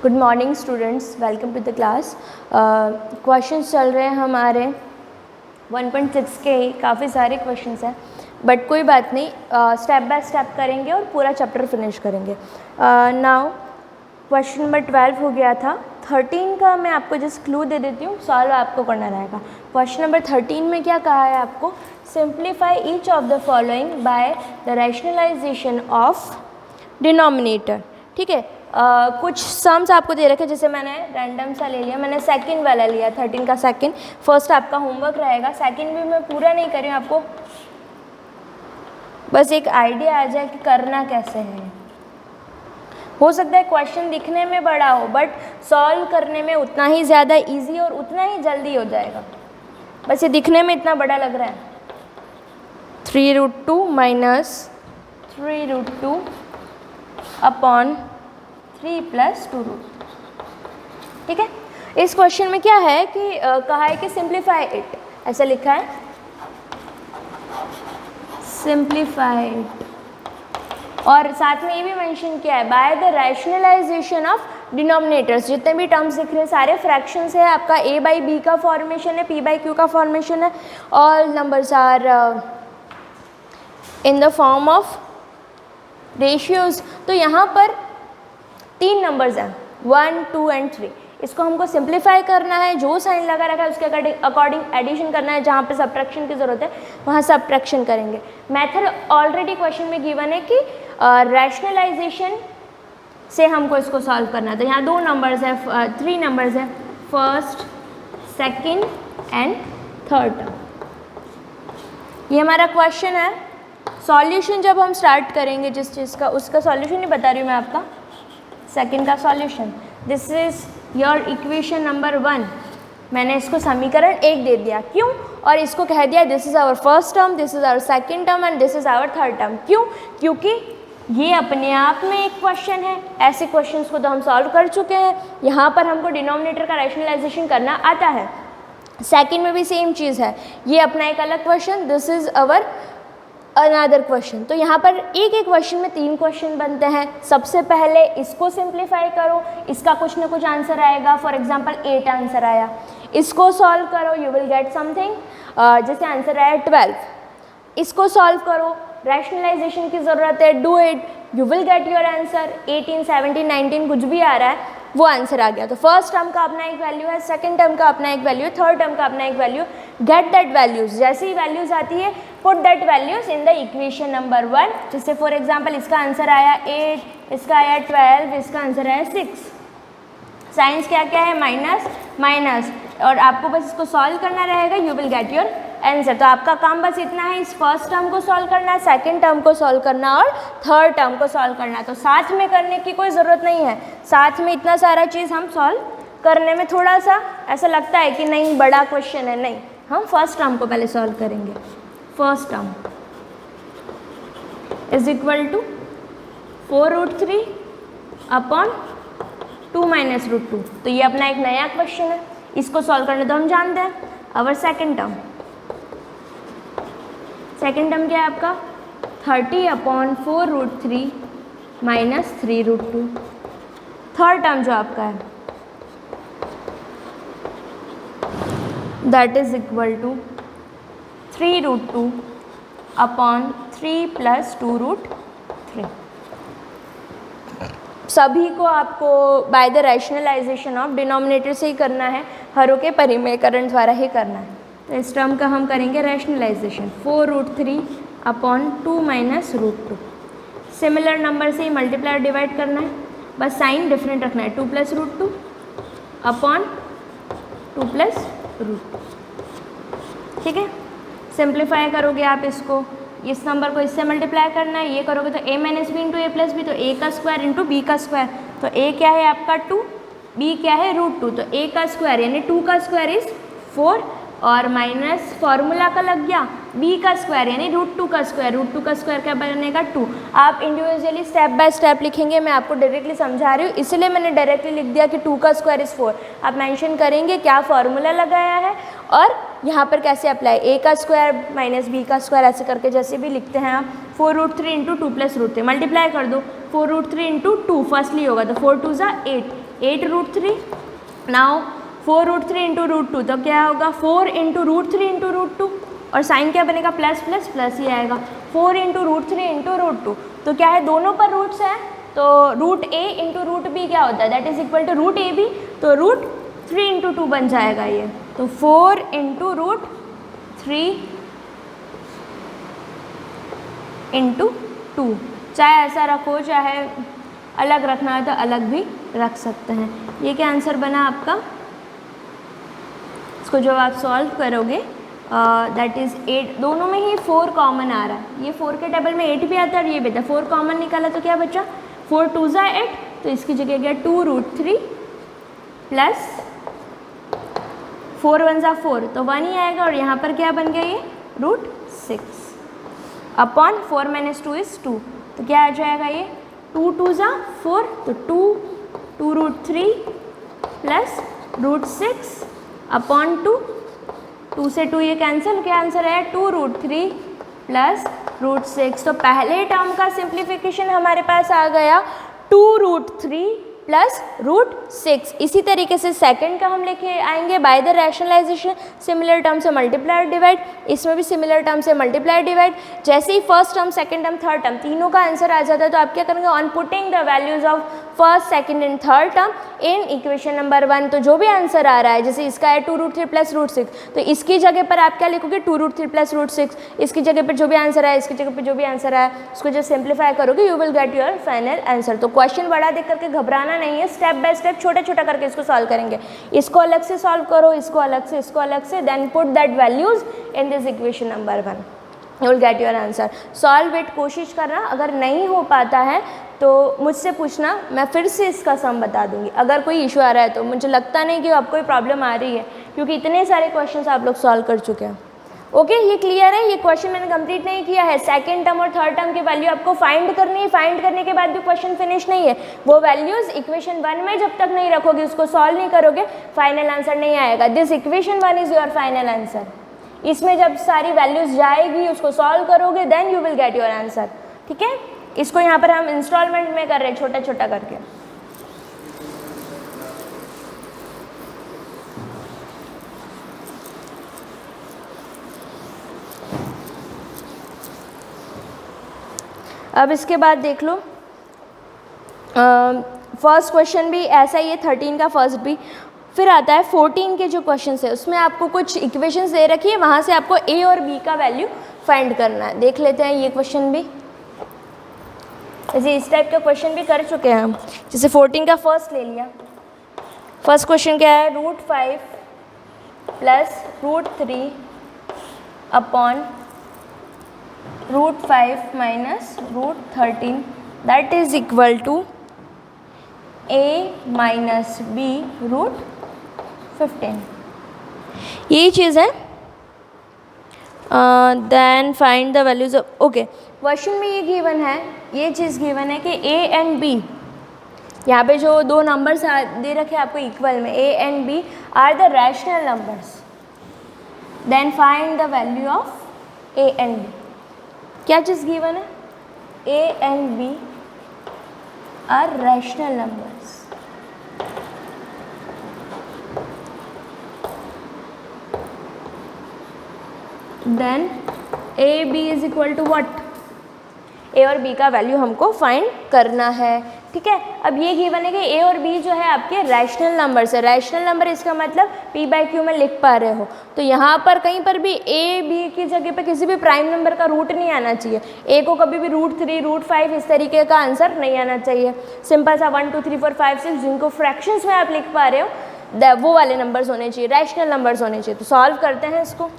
Good morning students, welcome to the class. Questions चल रहे हैं हमारे 1.6 के ही, काफ़ी सारे क्वेश्चंस हैं बट कोई बात नहीं, स्टेप बाय स्टेप करेंगे और पूरा चैप्टर फिनिश करेंगे। नाउ क्वेश्चन नंबर 12 हो गया था। 13 का मैं आपको जस्ट क्लू दे देती हूँ, सॉल्व आपको करना रहेगा। क्वेश्चन नंबर 13 में क्या कहा है आपको? Simplify each of the following by the rationalisation of denominator. ठीक है, कुछ सम्स आपको दे रखे, जैसे मैंने रैंडम सा ले लिया, मैंने सेकंड वाला लिया 13 का सेकंड। फर्स्ट आपका होमवर्क रहेगा, सेकंड भी मैं पूरा नहीं कर रही हूँ, आपको बस एक आइडिया आ जाए कि करना कैसे है। हो सकता है क्वेश्चन दिखने में बड़ा हो बट सॉल्व करने में उतना ही ज़्यादा इजी और उतना ही जल्दी हो जाएगा। बस ये दिखने में इतना बड़ा लग रहा है। 3√2 माइनस 3√2 अपॉन 3 + 2 रूट। ठीक है, इस क्वेश्चन में क्या है कि कहा है कि सिंप्लीफाई इट, ऐसा लिखा है सिंप्लीफाई इट, और साथ में ये भी मेंशन किया है by the rationalisation of denominators. जितने भी टर्म्स दिख रहे हैं सारे फ्रैक्शंस है, आपका a/b का फॉर्मेशन है, p/q का फॉर्मेशन है, all numbers are in the form of ratios. तो यहाँ पर 3 नंबर्स हैं 1, 2 एंड 3। इसको हमको सिंप्लीफाई करना है, जो साइन लगा रखा है उसके अकॉर्डिंग एडिशन करना है, जहाँ पे सब्ट्रैक्शन की ज़रूरत है वहाँ सब्ट्रैक्शन करेंगे। मेथड ऑलरेडी क्वेश्चन में गिवन है कि रैशनलाइजेशन से हमको इसको सॉल्व करना है। तो यहाँ 2 नंबर्स है, 3 नंबर्स है, फर्स्ट, सेकेंड एंड थर्ड। ये हमारा क्वेश्चन है। सॉल्यूशन जब हम स्टार्ट करेंगे जिस चीज़ का, उसका सॉल्यूशन ही बता रही हूँ मैं आपका, सेकंड का solution. This is your equation number 1। मैंने इसको समीकरण 1 दे दिया, क्यों? और इसको कह दिया this is our first term, this is our second term and this is our third term. क्यों? क्योंकि ये अपने आप में एक क्वेश्चन है। ऐसे क्वेश्चंस को तो हम सॉल्व कर चुके हैं, यहाँ पर हमको डिनोमिनेटर का रैशनलाइजेशन करना आता है। सेकेंड में भी सेम चीज़ है, ये अपना एक अलग question, this is our another question. तो यहाँ पर एक एक क्वेश्चन में 3 क्वेश्चन बनते हैं। सबसे पहले इसको सिंप्लीफाई करो, इसका कुछ ना कुछ आंसर आएगा। फॉर एग्जांपल 8 आंसर आया, इसको सॉल्व करो, यू विल गेट समथिंग, जैसे आंसर आया 12। इसको सॉल्व करो, रैशनलाइजेशन की ज़रूरत है, do it, you will get your answer. 18, 17, 19 कुछ भी आ रहा है वो आंसर आ गया। तो फर्स्ट टर्म का अपना एक वैल्यू है, सेकंड टर्म का अपना एक वैल्यू है, थर्ड टर्म का अपना एक वैल्यू। गेट दैट वैल्यूज, जैसे ही वैल्यूज आती है put that values in the equation number 1। जैसे फॉर एग्जांपल इसका आंसर आया 8, इसका आया 12, इसका आंसर आया 6। साइंस क्या क्या है? माइनस माइनस, और आपको बस इसको सॉल्व करना रहेगा, you will get your answer. तो आपका काम बस इतना है, इस फर्स्ट टर्म को सॉल्व करना है, सेकंड टर्म को सॉल्व करना और थर्ड टर्म को सॉल्व करना। तो साथ में करने की कोई ज़रूरत नहीं है, साथ में इतना सारा चीज़ हम सॉल्व करने में थोड़ा सा ऐसा लगता है कि नहीं बड़ा क्वेश्चन है, नहीं, हम फर्स्ट टर्म को पहले सॉल्व करेंगे। First term is equal to 4√3 upon 2 - √2। तो ये अपना एक नया क्वेश्चन है, इसको सॉल्व करने तो हम जानते हैं। Our second term, second term क्या है आपका? 30 अपॉन 4√3 माइनस 3√2। थर्ड टर्म जो आपका है that is equal to 3√2 upon 3 + 2√3। सभी को आपको by the rationalisation of denominator से ही करना है, हरों के परिमेयकरण द्वारा ही करना है। तो इस टर्म का हम करेंगे रैशनलाइजेशन, 4√3 अपॉन 2 - √2। सिमिलर नंबर से ही मल्टीप्लाई और डिवाइड करना है, बस साइन डिफरेंट रखना है, 2 + √2 अपॉन 2 + √2। ठीक है, सिंप्लीफाई करोगे आप इसको, इस नंबर को इससे मल्टीप्लाई करना है, ये करोगे तो a - b × a + b, तो a का स्क्वायर इंटू b का स्क्वायर। तो a क्या है आपका 2, b क्या है √2, तो a का स्क्वायर यानी 2 का स्क्वायर इज 4, और माइनस फॉर्मूला का लग गया b का स्क्वायर यानी √2 का स्क्वायर। √2 का स्क्वायर क्या बनेगा? 2। आप इंडिविजुअली स्टेप बाय स्टेप लिखेंगे, मैं आपको डायरेक्टली समझा रही हूँ इसलिए मैंने डायरेक्टली लिख दिया कि 2 का स्क्वायर इज़ 4। आप मेंशन करेंगे क्या फॉर्मूला लगाया है और यहाँ पर कैसे अप्लाई, a का स्क्वायर माइनस b का स्क्वायर ऐसे करके जैसे भी लिखते हैं आप। 4√3 × 2 + √3 मल्टीप्लाई कर दो, 4√3 × 2 फर्स्टली होगा तो 4 × 2 = 8, 8√3। नाउ 4√3 इंटू √2, तो क्या होगा 4 इंटू √3 इंटू √2, और साइन क्या बनेगा प्लस प्लस प्लस ही आएगा। 4 इंटू √3 इंटू √2, तो क्या है दोनों पर रूट्स हैं, तो √a इंटू √b क्या होता है, that is equal to √ab, तो √3 इंटू 2 बन जाएगा ये। तो 4 इंटू √3 इंटू 2, चाहे ऐसा रखो चाहे अलग रखना है तो अलग भी रख सकते हैं। ये क्या आंसर बना आपका, इसको जब आप सॉल्व करोगे दैट इज़ 8, दोनों में ही 4 कॉमन आ रहा है, ये 4 के टेबल में 8 भी आता है और ये भी आता है। 4 कॉमन निकाला तो क्या बचा 4 2 ज़ा 8, तो इसकी जगह गया 2√3 प्लस 4 1 ज़ा 4, तो 1 ही आएगा, और यहाँ पर क्या बन गया ये √6 अपॉन 4 - 2 इज़ 2, तो क्या आ जाएगा ये 2 2 ज़ा 4, तो 2√3 प्लस √6 अपॉन 2 से 2 ये कैंसिल, क्या आंसर है 2√3 प्लस √6। तो पहले टर्म का सिंप्लीफिकेशन हमारे पास आ गया 2√3 प्लस √6। इसी तरीके से सेकंड का हम लेके आएंगे by the rationalization, similar term से मल्टीप्लाई डिवाइड, इसमें भी सिमिलर टर्म से मल्टीप्लाई डिवाइड। जैसे ही first term second term third term तीनों का आंसर आ जाता है तो आप क्या करेंगे, on putting the values of first second and third term in equation number 1, तो जो भी आंसर आ रहा है, जैसे इसका है 2√3 प्लस √6, तो इसकी जगह पर आप क्या लिखोगे 2√3 प्लस √6, इसकी जगह पर जो भी आंसर आया, इसकी जगह पर जो भी आंसर आया, उसको जब सिंप्लीफाई करोगे you will get your final answer. तो क्वेश्चन बड़ा देख करके घबराना नहीं है, स्टेप बाय स्टेप छोटा छोटा करके इसको सॉल्व करेंगे। इसको अलग से सॉल्व करो, इसको अलग से, इसको अलग से, then put that values in this equation number 1, you will get your answer. Solve it, कोशिश करना, अगर नहीं हो पाता है तो मुझसे पूछना, मैं फिर से इसका सम बता दूंगी। अगर कोई इशू आ रहा है तो मुझे लगता नहीं कि आपको कोई प्रॉब्लम आ रही है, क्योंकि इतने सारे क्वेश्चंस आप लोग सॉल्व कर चुके हैं। ओके, ये क्लियर है। ये क्वेश्चन मैंने कंप्लीट नहीं किया है, सेकंड टर्म और थर्ड टर्म की वैल्यू आपको फाइंड करनी है। फाइंड करने के बाद भी क्वेश्चन फिनिश नहीं है, वो वैल्यूज इक्वेशन 1 में जब तक नहीं रखोगे, उसको सॉल्व नहीं करोगे, फाइनल आंसर नहीं आएगा। This equation 1 is your final answer. इसमें जब सारी वैल्यूज जाएगी, उसको सॉल्व करोगे, then you will get your answer. ठीक है, इसको यहाँ पर हम इंस्टॉलमेंट में कर रहे हैं, छोटा छोटा करके। अब इसके बाद देख लो, फर्स्ट क्वेश्चन भी ऐसा ही है, 13 का फर्स्ट भी। फिर आता है 14 के जो क्वेश्चन है, उसमें आपको कुछ इक्वेशंस दे रखी है, वहाँ से आपको ए और बी का वैल्यू फाइंड करना है। देख लेते हैं ये क्वेश्चन भी, जैसे इस टाइप का क्वेश्चन भी कर चुके हैं हम। जैसे 14 का फर्स्ट ले लिया, फर्स्ट क्वेश्चन क्या है, √5 plus √3 upon √5 minus √13 that is equal to a minus b √15। यही चीज़ है। Then find the values of, okay, question में ये गिवन है, ये चीज़ गिवन है कि a एंड b, यहाँ पे जो दो नंबर्स दे रखे हैं आपको इक्वल में, a and b are the rational numbers. Then find the value of a and b। क्या चीज़ गिवन है, a and b are rational numbers. Then A B is equal to what, A और B का value हमको find करना है। ठीक है, अब ये गिवन है कि ए और बी जो है आपके रैशनल नंबर्स है। रैशनल नंबर इसका मतलब p/q में लिख पा रहे हो, तो यहाँ पर कहीं पर भी ए बी की जगह पे किसी भी प्राइम नंबर का रूट नहीं आना चाहिए। ए को कभी भी √3 √5 इस तरीके का आंसर नहीं आना चाहिए। सिंपल सा 1 2 3 4 5 6 जिनको फ्रैक्शंस में आप लिख पा रहे हो वो वाले नंबर्स होने चाहिए, रैशनल नंबर्स होने चाहिए। तो सॉल्व करते हैं इसको।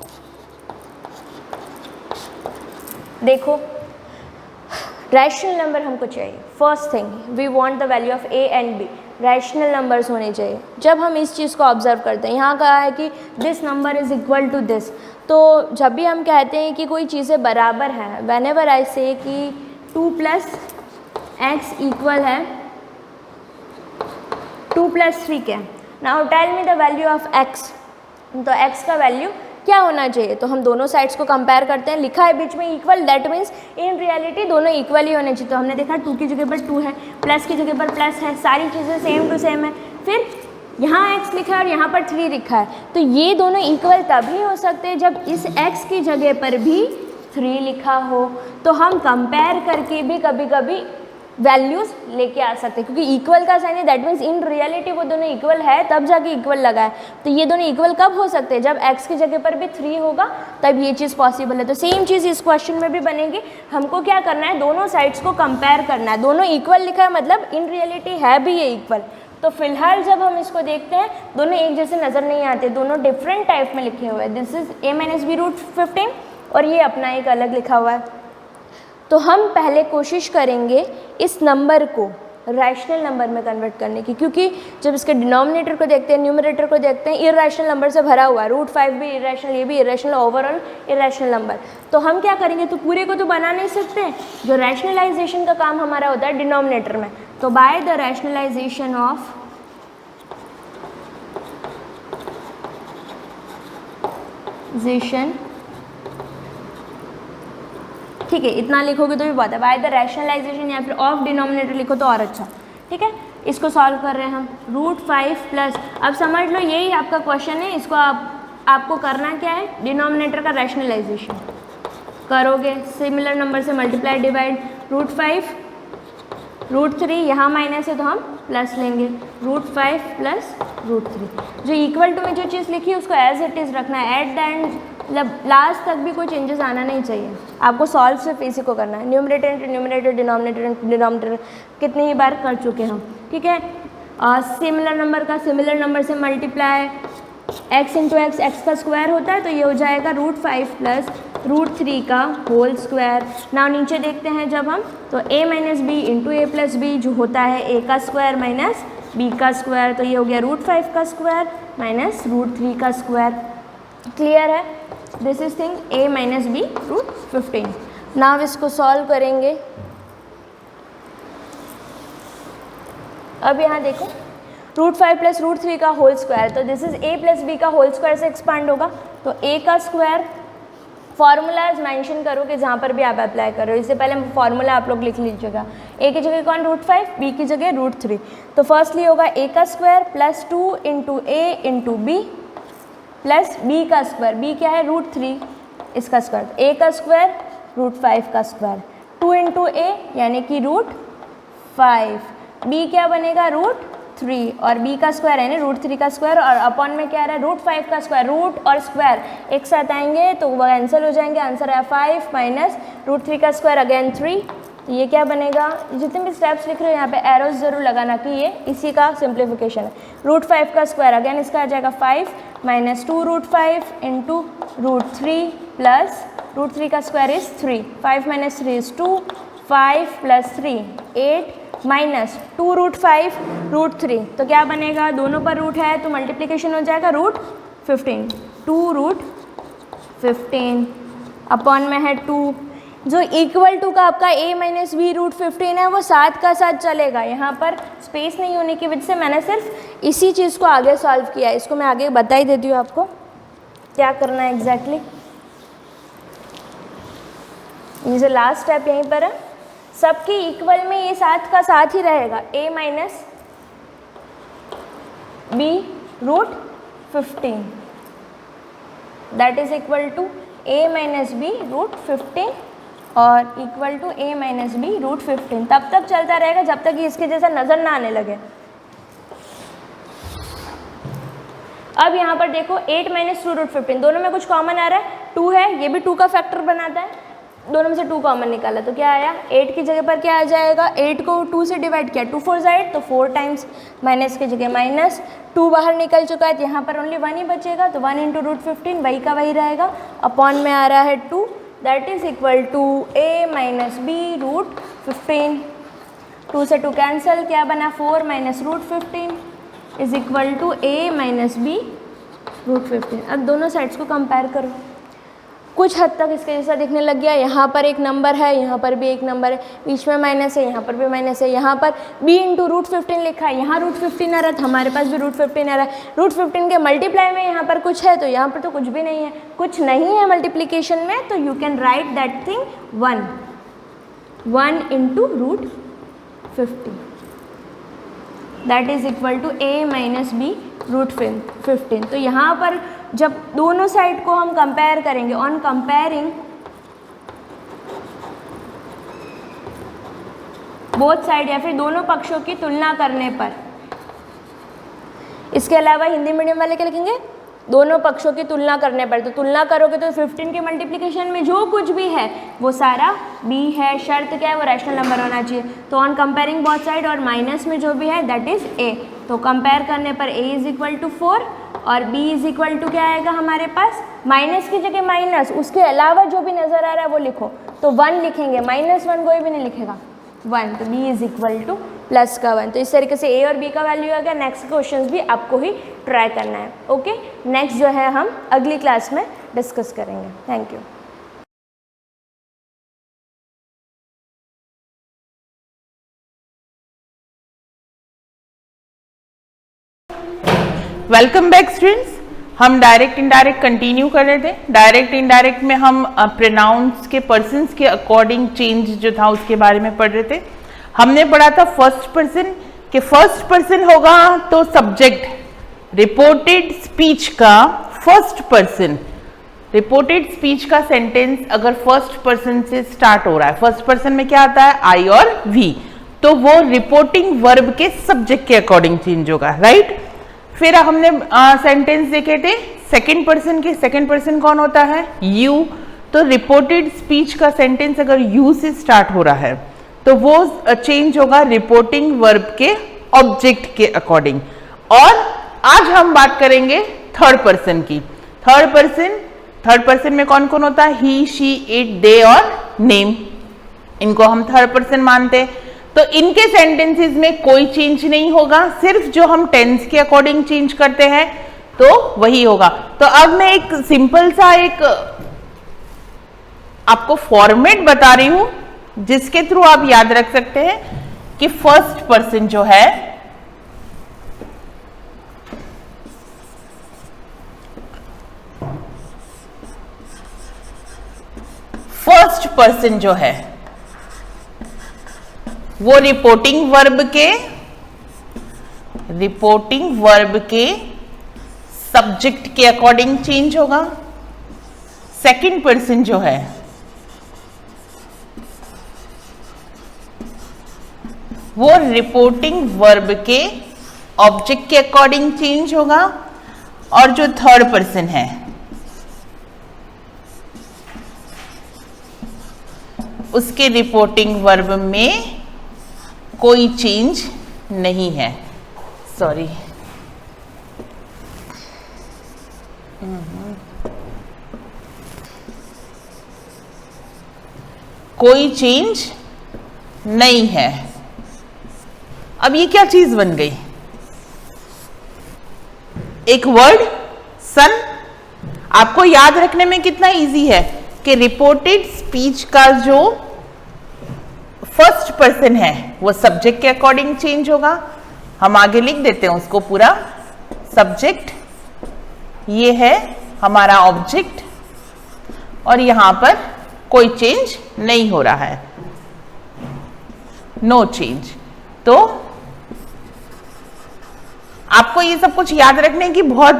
देखो, रैशनल नंबर हमको चाहिए। First thing we want the value of a and b, rational numbers होने चाहिए। जब हम इस चीज़ को ऑब्जर्व करते हैं, यहाँ कहा है कि this number is equal to this, तो जब भी हम कहते हैं कि कोई चीज़ें बराबर हैं, वेन एवर आई से कि 2 + x इक्वल है 2 + 3 के, now tell me the value of x, तो x का वैल्यू क्या होना चाहिए। तो हम दोनों साइड्स को कंपेयर करते हैं, लिखा है बीच में equal, that means in reality दोनों इक्वल ही होने चाहिए। तो हमने देखा 2 की जगह पर 2 है, प्लस की जगह पर प्लस है, सारी चीज़ें सेम टू सेम है। फिर यहाँ x लिखा है और यहाँ पर 3 लिखा है, तो ये दोनों इक्वल तभी हो सकते हैं जब इस x की जगह पर भी 3 लिखा हो। तो हम कंपेयर करके भी कभी कभी वैल्यूज़ लेके आ सकते हैं, क्योंकि इक्वल का साइन है, दैट मीन्स इन रियलिटी वो दोनों इक्वल है तब जाके इक्वल लगा है। तो ये दोनों इक्वल कब हो सकते हैं? जब x की जगह पर भी 3 होगा तब ये चीज़ पॉसिबल है। तो सेम चीज़ इस क्वेश्चन में भी बनेगी। हमको क्या करना है, दोनों साइड्स को कंपेयर करना है। दोनों इक्वल लिखा है मतलब इन रियलिटी है भी ये इक्वल। तो फिलहाल जब हम इसको देखते हैं दोनों एक जैसे नज़र नहीं आते, दोनों डिफरेंट टाइप में लिखे हुए हैं। दिस इज a-b√15 और ये अपना एक अलग लिखा हुआ है। तो हम पहले कोशिश करेंगे इस नंबर को रैशनल नंबर में कन्वर्ट करने की, क्योंकि जब इसके डिनोमिनेटर को देखते हैं, न्यूमरेटर को देखते हैं, इरेशनल नंबर से भरा हुआ है। √5 भी इरेशनल, ये भी इरेशनल, ओवरऑल इरेशनल नंबर। तो हम क्या करेंगे, तो पूरे को तो बना नहीं सकते, जो रैशनलाइजेशन का काम हमारा होता है डिनोमिनेटर में। तो बाय द रैशनलाइजेशन ऑफ ठीक है, इतना लिखोगे तो भी बहुत है। बाय द रैशनलाइजेशन या फिर ऑफ डिनोमिनेटर लिखो तो और अच्छा। ठीक है, इसको सॉल्व कर रहे हैं हम। √5 प्लस, अब समझ लो यही आपका क्वेश्चन है। इसको आपको करना क्या है, डिनोमिनेटर का रैशनलाइजेशन करोगे, सिमिलर नंबर से मल्टीप्लाई डिवाइड। √5 √3, यहाँ माइनस है तो हम प्लस लेंगे। √5 प्लस √3, जो इक्वल टू में जो चीज़ लिखी है उसको एज इट इज़ रखना है। एट द एंड मतलब लास्ट तक भी कोई चेंजेस आना नहीं चाहिए। आपको सॉल्व सिर्फ इसी को करना है। Numerator into numerator, denominator into denominator कितनी ही बार कर चुके हम। ठीक है, सिमिलर नंबर का सिमिलर नंबर से multiply, x into x, x का स्क्वायर होता है तो ये हो जाएगा √5 प्लस √3 का होल स्क्वायर। ना नीचे देखते हैं जब हम, तो a minus b into a plus b जो होता है a का स्क्वायर माइनस b का स्क्वायर। तो ये हो गया √5 का स्क्वायर माइनस √3 का स्क्वायर। क्लियर है? This is thing a minus b √15। Now इसको सॉल्व करेंगे। अब यहाँ देखो √5 प्लस √3 का होल स्क्वायर, तो this is a plus b का होल स्क्वायर से एक्सपांड होगा। तो a का स्क्वायर, फार्मूलाज मेंशन करो कि जहाँ पर भी आप अप्लाई करो। इससे पहले फार्मूला आप लोग लिख लीजिएगा। a की जगह कौन, √5, b की जगह √3। तो फर्स्टली होगा a का square plus 2 into a into b plus b का स्क्वायर। b क्या है, √3, इसका स्क्वायर। a का स्क्वायर √5 का स्क्वायर, 2 इंटू a यानी कि √5, b क्या बनेगा, √3 और b का स्क्वायर यानी √3 का स्क्वायर, और अपॉन में क्या आ रहा है, √5 का स्क्वायर। रूट और स्क्वायर एक साथ आएंगे तो वह कैंसिल हो जाएंगे। आंसर है 5 माइनस √3 का स्क्वायर अगेन 3। तो ये क्या बनेगा, जितने भी स्टेप्स लिख रहे हो यहाँ पे एरोज जरूर लगाना कि ये इसी का सिंप्लीफिकेशन है। √5 का स्क्वायर अगेन इसका आ जाएगा 5 माइनस 2 √5 इंटू √3 प्लस √3 का square is 3, 5 minus 3 is 2, 5 plus 3 8 minus 2 √5 √3, तो क्या बनेगा, दोनों पर रूट है तो मल्टीप्लिकेशन हो जाएगा √15, 2 √15 अपॉन में है 2। जो इक्वल टू का आपका a माइनस बी √15 है वो साथ का साथ चलेगा। यहाँ पर स्पेस नहीं होने की वजह से मैंने सिर्फ इसी चीज़ को आगे सॉल्व किया है। इसको मैं आगे बता ही देती हूँ आपको क्या करना है एग्जैक्टली। ये जो लास्ट स्टेप यहीं पर है, सबके इक्वल में ये साथ का साथ ही रहेगा। a minus b √15 that is equal to a minus b √15 और equal to a minus b √15। तब तक चलता रहेगा जब तक कि इसके जैसा नज़र ना आने लगे। अब यहाँ पर देखो 8 माइनस 2 √15, दोनों में कुछ कॉमन आ रहा है, 2 है, ये भी 2 का फैक्टर बनाता है। दोनों में से 2 कॉमन निकाला तो क्या आया, 8 की जगह पर क्या आ जाएगा, 8 को 2 से डिवाइड किया, 2 4 8 तो 4 टाइम्स, माइनस की जगह माइनस, 2 बाहर निकल चुका है तो यहाँ पर ओनली 1 ही बचेगा, तो 1 इंटू √15 वही का वही रहेगा। अपॉन में आ रहा है 2 that is equal to a minus b √15। 2 से 2 कैंसिल, क्या बना, 4 minus √15 is equal to a minus b √15। अब दोनों साइड्स को कंपेयर करो, कुछ हद तक इसके जैसा दिखने लग गया। यहाँ पर एक नंबर है, यहाँ पर भी एक नंबर है, बीच में माइनस है, यहाँ पर भी माइनस है। यहाँ पर b इंटू √15 लिखा है, यहाँ √15 आ रहा है, हमारे पास भी √15 आ रहा है। √15 के मल्टीप्लाई में यहाँ पर कुछ है तो यहाँ पर तो कुछ भी नहीं है, कुछ नहीं है मल्टीप्लीकेशन में, तो you can write that thing 1 into √15। That is equal to a minus b root 15। तो यहाँ पर जब दोनों साइड को हम कंपेयर करेंगे, ऑन कंपेयरिंग बोथ साइड या फिर दोनों पक्षों की तुलना करने पर, इसके अलावा हिंदी मीडियम वाले क्या लिखेंगे, दोनों पक्षों की तुलना करने पर। तो तुलना करोगे तो 15 के मल्टीप्लिकेशन में जो कुछ भी है वो सारा b है, शर्त क्या है, वो रैशनल नंबर होना चाहिए। तो ऑन कंपेयरिंग बोथ साइड और माइनस में जो भी है दैट इज a। तो कंपेयर करने पर a इज इक्वल टू 4 और b इज इक्वल टू क्या आएगा हमारे पास, माइनस की जगह माइनस, उसके अलावा जो भी नज़र आ रहा है वो लिखो। तो 1 लिखेंगे, -1 कोई भी नहीं लिखेगा, 1। तो b इज इक्वल टू +1। तो इस तरीके से a और b का वैल्यू आ गया। नेक्स्ट क्वेश्चंस भी आपको ही ट्राई करना है। ओके, नेक्स्ट जो है हम अगली क्लास में डिस्कस करेंगे। Thank you. Welcome back students. हम डायरेक्ट इनडायरेक्ट कंटिन्यू कर रहे थे। डायरेक्ट इनडायरेक्ट में हम प्रोनाउंस के पर्सन्स के अकॉर्डिंग चेंज जो था उसके बारे में पढ़ रहे थे। हमने पढ़ा था फर्स्ट पर्सन कि फर्स्ट पर्सन होगा तो सब्जेक्ट, रिपोर्टेड स्पीच का फर्स्ट पर्सन, रिपोर्टेड स्पीच का सेंटेंस अगर फर्स्ट पर्सन से स्टार्ट हो रहा है, फर्स्ट पर्सन में क्या आता है, आई और वी, तो वो रिपोर्टिंग वर्ब के सब्जेक्ट के अकॉर्डिंग चेंज होगा, राइट। फिर हमने सेंटेंस देखे थे सेकंड पर्सन के, सेकंड पर्सन कौन होता है, यू। तो रिपोर्टेड स्पीच का सेंटेंस अगर यू से स्टार्ट हो रहा है तो वो चेंज होगा रिपोर्टिंग वर्ब के ऑब्जेक्ट के अकॉर्डिंग। और आज हम बात करेंगे थर्ड पर्सन की। थर्ड पर्सन में कौन कौन होता है, ही, शी, इट, दे और नेम, इनको हम थर्ड पर्सन मानते हैं। तो इनके सेंटेंसेस में कोई चेंज नहीं होगा, सिर्फ जो हम टेंस के अकॉर्डिंग चेंज करते हैं तो वही होगा। तो अब मैं एक सिंपल सा एक आपको फॉर्मेट बता रही हूं जिसके थ्रू आप याद रख सकते हैं कि फर्स्ट पर्सन जो है, फर्स्ट पर्सन जो है वो रिपोर्टिंग वर्ब के सब्जेक्ट के अकॉर्डिंग चेंज होगा। सेकंड पर्सन जो है वो रिपोर्टिंग वर्ब के ऑब्जेक्ट के अकॉर्डिंग चेंज होगा। और जो थर्ड पर्सन है उसके रिपोर्टिंग वर्ब में कोई चेंज नहीं है, सॉरी, कोई चेंज नहीं है। अब ये क्या चीज बन गई, एक वर्ड सन। आपको याद रखने में कितना इजी है कि रिपोर्टेड स्पीच का जो फर्स्ट पर्सन है वो सब्जेक्ट के अकॉर्डिंग चेंज होगा। हम आगे लिख देते हैं उसको पूरा, सब्जेक्ट ये है हमारा ऑब्जेक्ट और यहां पर कोई चेंज नहीं हो रहा है, नो चेंज। तो आपको ये सब कुछ याद रखने की बहुत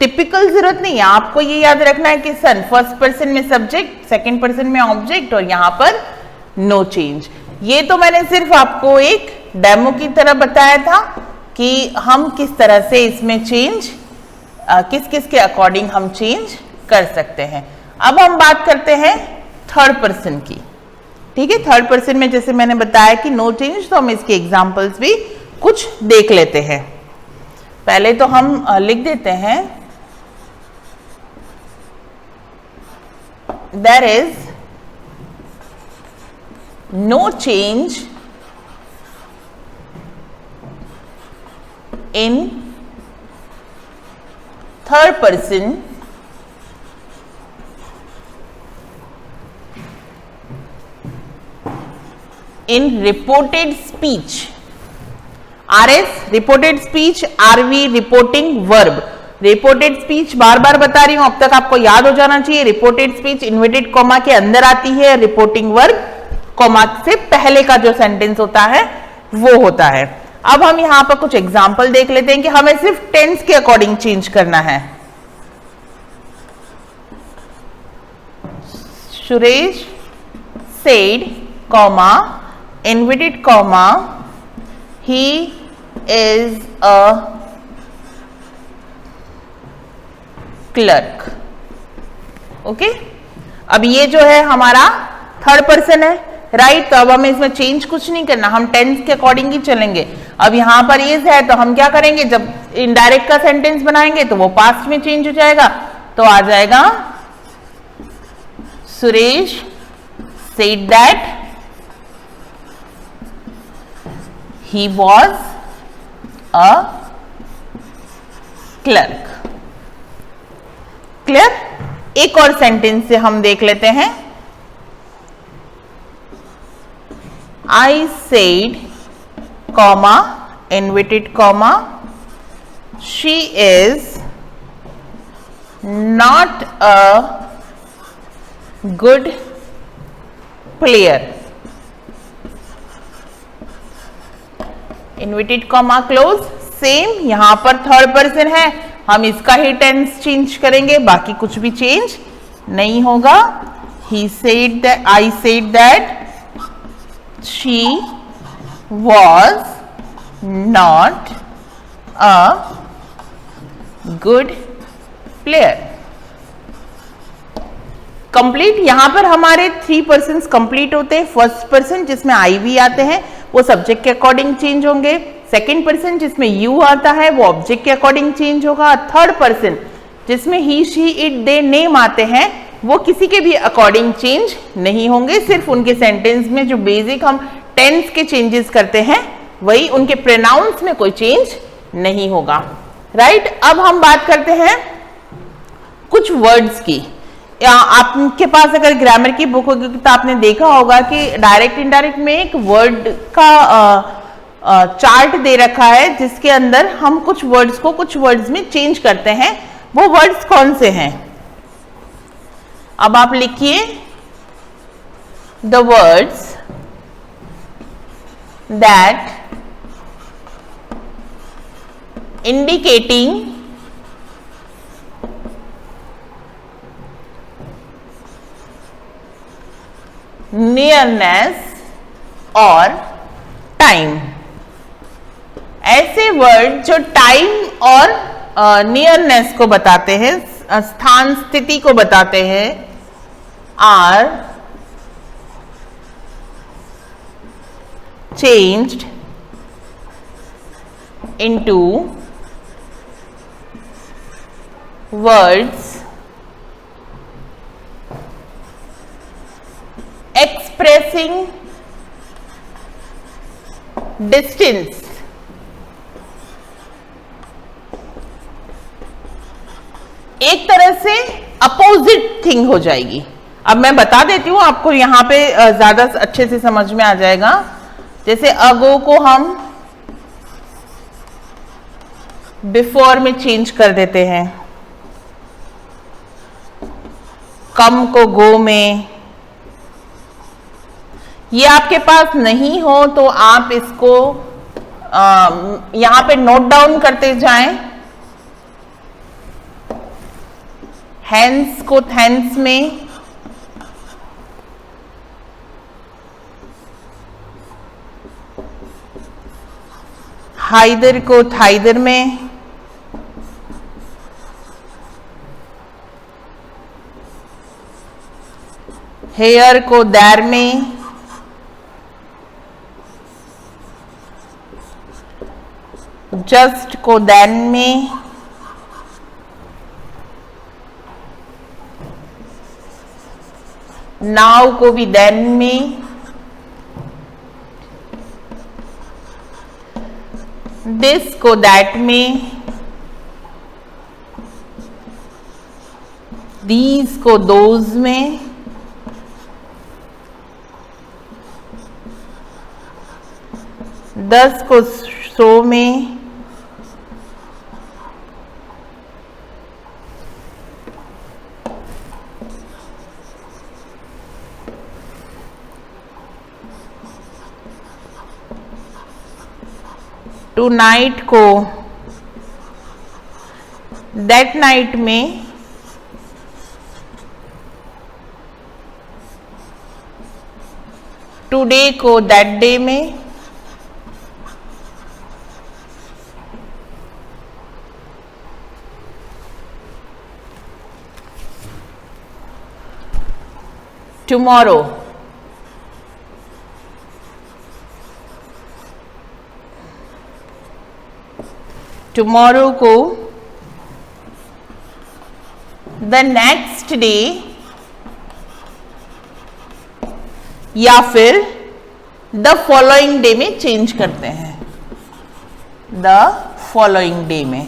टिपिकल जरूरत नहीं है। आपको ये याद रखना है कि सन फर्स्ट पर्सन में सब्जेक्ट, सेकंड पर्सन में ऑब्जेक्ट और यहां पर नो चेंज। ये तो मैंने सिर्फ आपको एक डेमो की तरह बताया था कि हम किस तरह से इसमें चेंज, किस किस के अकॉर्डिंग हम चेंज कर सकते हैं। अब हम बात करते हैं थर्ड पर्सन की, ठीक है। थर्ड पर्सन में जैसे मैंने बताया कि नो चेंज, तो हम इसके एग्जांपल्स भी कुछ देख लेते हैं। पहले तो हम लिख देते हैं, there is no change in third person in reported speech. RS reported speech, RV reporting verb. Reported speech बार बार बता रही हूं, अब तक आपको याद हो जाना चाहिए। रिपोर्टेड स्पीच इन्वर्टेड कॉमा के अंदर आती है, रिपोर्टिंग वर्ब कॉमा से पहले का जो सेंटेंस होता है वो होता है। अब हम यहां पर कुछ एग्जाम्पल देख लेते हैं कि हमें सिर्फ टेंस के अकॉर्डिंग चेंज करना है। Suresh said, comma, inverted comma, he is a clerk. Okay अब ये जो है हमारा थर्ड पर्सन है, राइट? तो अब हमें इसमें चेंज कुछ नहीं करना, हम टेंस के अकॉर्डिंग ही चलेंगे। अब यहां पर इज है तो हम क्या करेंगे, जब इनडायरेक्ट का सेंटेंस बनाएंगे तो वो पास्ट में चेंज हो जाएगा, तो आ जाएगा Suresh said that he was a clerk. Clear? एक और सेंटेंस से हम देख लेते हैं। I said, comma, inverted comma, she is not a good player. Inverted comma close, same यहां पर थर्ड पर्सन है, हम इसका ही टेंस चेंज करेंगे, बाकी कुछ भी चेंज नहीं होगा। He said that, I said that she was not a good player. Complete, यहां पर हमारे 3 पर्सन्स कंप्लीट होते हैं। फर्स्ट पर्सन जिसमें आई वी आते हैं वो सब्जेक्ट के अकॉर्डिंग चेंज होंगे, सेकंड पर्सन जिसमें यू आता है वो ऑब्जेक्ट के अकॉर्डिंग चेंज होगा, थर्ड पर्सन जिसमें ही शी इट दे नेम आते हैं वो किसी के भी अकॉर्डिंग चेंज नहीं होंगे, सिर्फ उनके सेंटेंस में जो बेसिक हम टेंस के चेंजेस करते हैं वही, उनके प्रोनाउंस में कोई चेंज नहीं होगा, राइट? अब हम बात करते हैं कुछ वर्ड्स की। आपके पास अगर ग्रामर की बुक होगी तो आपने देखा होगा कि डायरेक्ट इनडायरेक्ट में एक वर्ड का चार्ट दे रखा है जिसके अंदर हम कुछ वर्ड्स को कुछ वर्ड्स में चेंज करते हैं। वो वर्ड्स कौन से हैं? अब आप लिखिए the words that indicating nearness और टाइम। ऐसे वर्ड जो टाइम और नियरनेस को बताते हैं, स्थान स्थिति को बताते हैं, are changed into words expressing distance। एक तरह से अपोजिट थिंग हो जाएगी। अब मैं बता देती हूं आपको, यहां पे ज्यादा अच्छे से समझ में आ जाएगा। जैसे अगो को हम बिफोर में चेंज कर देते हैं, कम को गो में। ये आपके पास नहीं हो तो आप इसको यहां पे नोट डाउन करते जाएं। हैंस को थैंस में, हाइदर को थाइदर में, हेयर को दैर में, जस्ट को देन में, नाउ को भी देन में, दिस को दैट में, दीज को दोज में, दस को सो में, टुनाइट को दैट नाइट में टुडे को दैट डे में टुमारो टुमारो को द नेक्स्ट डे या फिर द फॉलोइंग डे में चेंज करते हैं, द फॉलोइंग डे में।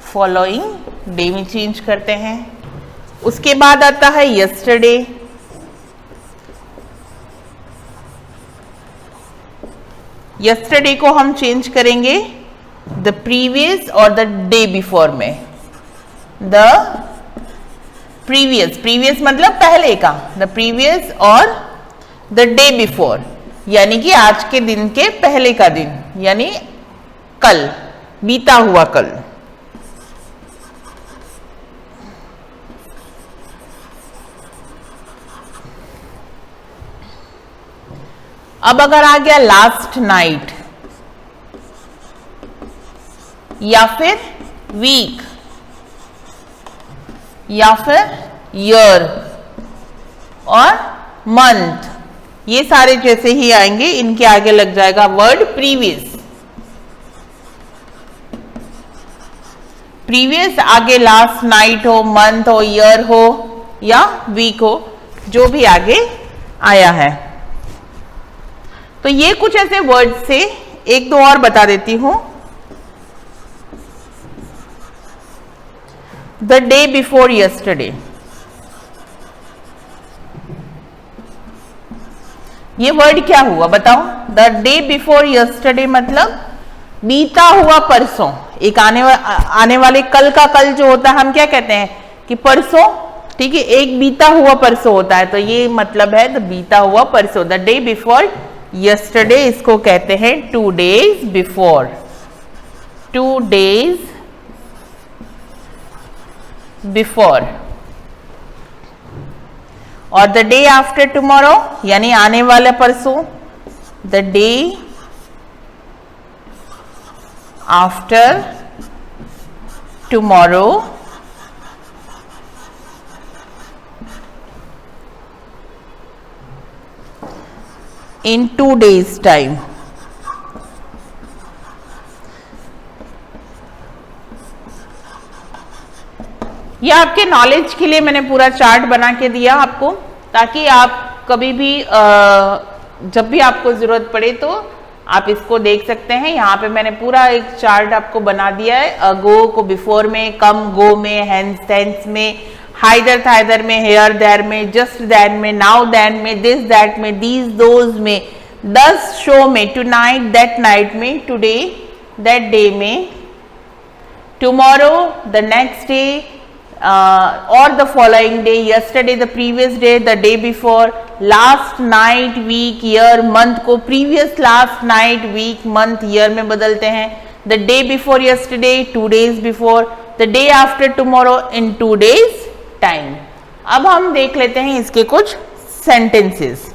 फॉलोइंग डे में चेंज करते हैं। उसके बाद आता है यस्टरडे। यस्टरडे को हम चेंज करेंगे द प्रीवियस और द डे बिफोर में। द प्रीवियस मतलब पहले का, द प्रीवियस और द डे बिफोर यानी कि आज के दिन के पहले का दिन, यानी कल, बीता हुआ कल। अब अगर आ गया लास्ट नाइट या फिर वीक या फिर ईयर और मंथ, ये सारे जैसे ही आएंगे इनके आगे लग जाएगा वर्ड प्रीवियस। प्रीवियस आगे लास्ट नाइट हो, मंथ हो, ईयर हो या वीक हो, जो भी आगे आया है। तो ये कुछ ऐसे वर्ड से एक दो और बता देती हूं। द डे बिफोर यस्टरडे, ये वर्ड क्या हुआ बताओ? द डे बिफोर यस्टरडे मतलब बीता हुआ परसों। एक आने वाले कल का कल जो होता है हम क्या कहते हैं कि परसों, ठीक है, एक बीता हुआ परसों होता है, तो ये मतलब है द बीता हुआ परसों। द डे बिफोर यस्टरडे इसको कहते हैं 2 days बिफोर। 2 days before. और द डे आफ्टर टुमारो यानी आने वाला परसों, the day after tomorrow in 2 days time। ये आपके नॉलेज के लिए मैंने पूरा चार्ट बना के दिया आपको, ताकि आप कभी भी जब भी आपको जरूरत पड़े तो आप इसको देख सकते हैं। यहाँ पे मैंने पूरा एक चार्ट आपको बना दिया है। गो को बिफोर में, कम गो में, हेंस टेंस में, हाइदर थाइदर में, हेयर देयर में, जस्ट दैन में, नाउ दैन में, दिस दैट में, दीज दोज में, दस शो में, टुनाइट दैट नाइट में, टुडे दैट डे में, टुमारो द नेक्स्ट डे और the following day, yesterday the previous day, the day before, last night, week, year, month को previous, last night, week, month, year में बदलते हैं। The day before yesterday 2 days before, the day after tomorrow in 2 days time. अब हम देख लेते हैं इसके कुछ सेंटेंसेस।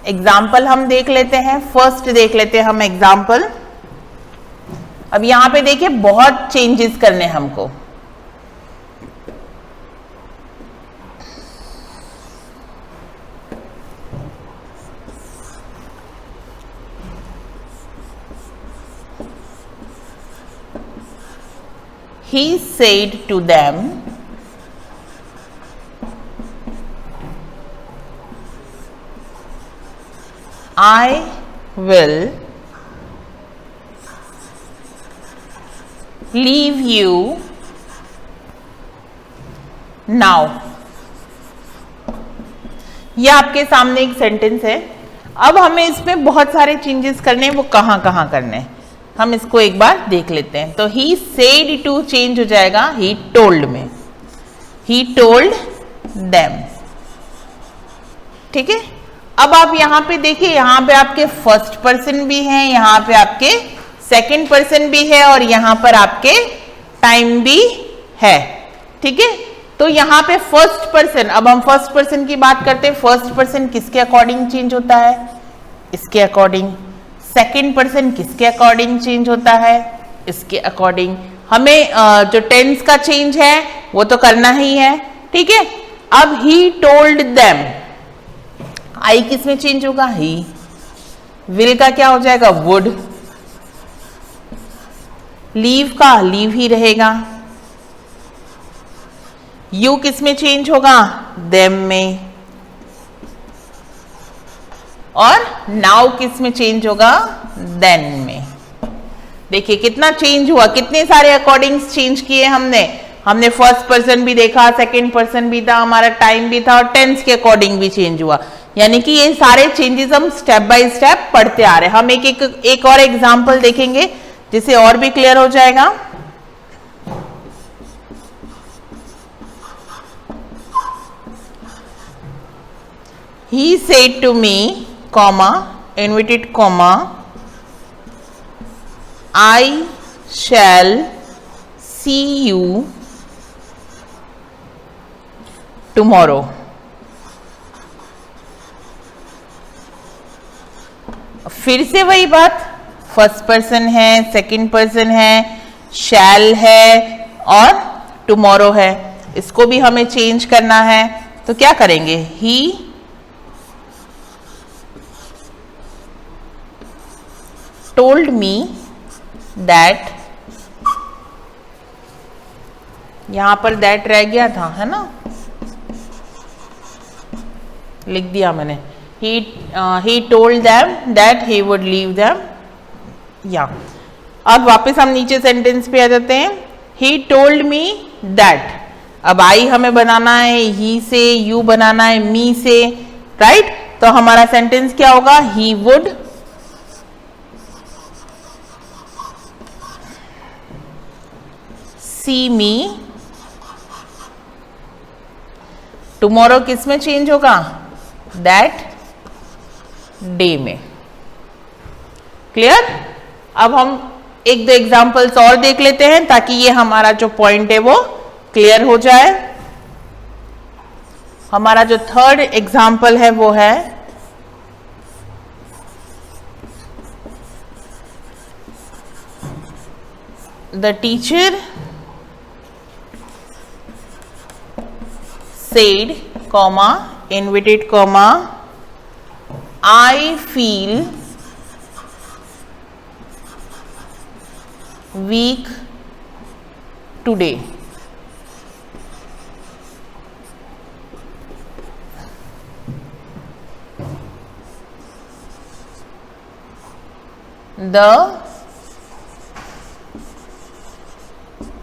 एग्जाम्पल हम देख लेते हैं। फर्स्ट देख लेते हैं हम एग्जाम्पल। अब यहां पे देखिए बहुत चेंजेस करने हमको। He said to them, I will leave you now। यह आपके सामने एक सेंटेंस है। अब हमें इसमें बहुत सारे चेंजेस करने हैं, वो कहाँ कहाँ करने हैं हम इसको एक बार देख लेते हैं। तो ही सेड टू चेंज हो जाएगा ही टोल्ड में। He told them. ठीक है, अब आप यहां पे देखिए, यहां पे आपके फर्स्ट पर्सन भी हैं, यहां पे आपके सेकंड पर्सन भी है और यहां पर आपके टाइम भी है। ठीक है, तो यहां पे फर्स्ट पर्सन, अब हम फर्स्ट पर्सन की बात करते हैं। फर्स्ट पर्सन किसके अकॉर्डिंग चेंज होता है? इसके अकॉर्डिंग। सेकंड पर्सन किसके अकॉर्डिंग चेंज होता है? इसके अकॉर्डिंग। हमें जो टेंस का चेंज है वो तो करना ही है। ठीक है, अब ही टोल्ड देम, आई किस में चेंज होगा? ही। विल का क्या हो जाएगा? वुड। लीव का लीव ही रहेगा। यू किस में चेंज होगा? देम में। और नाउ किस में चेंज होगा? देन में। देखिए कितना चेंज हुआ, कितने सारे अकॉर्डिंग्स चेंज किए हमने फर्स्ट पर्सन भी देखा, सेकंड पर्सन भी था, हमारा टाइम भी था और टेंस के अकॉर्डिंग भी चेंज हुआ। यानी कि ये सारे चेंजेस हम स्टेप बाय स्टेप पढ़ते आ रहे हैं। हम एक और एग्जांपल देखेंगे जिससे और भी क्लियर हो जाएगा। He said to me, comma, inverted comma, I shall see you tomorrow. फिर से वही बात, फर्स्ट पर्सन है, सेकंड पर्सन है, शैल है और टुमारो है। इसको भी हमें चेंज करना है, तो क्या करेंगे? ही told me that, यहां पर that रह गया था, है ना, लिख दिया मैंने। he told them that he would leave them, या अब वापस हम नीचे सेंटेंस पे आ जाते हैं। he told me that, अब आई हमें बनाना है, ही से, यू बनाना है मी से, राइट। तो हमारा सेंटेंस क्या होगा? he would see me tomorrow, किस में चेंज होगा? that day में। क्लियर? अब हम एक दो एग्जांपल्स और देख लेते हैं ताकि ये हमारा जो पॉइंट है वो क्लियर हो जाए। हमारा जो थर्ड एग्जांपल है वो है the teacher said, comma, inverted comma, I feel weak today. The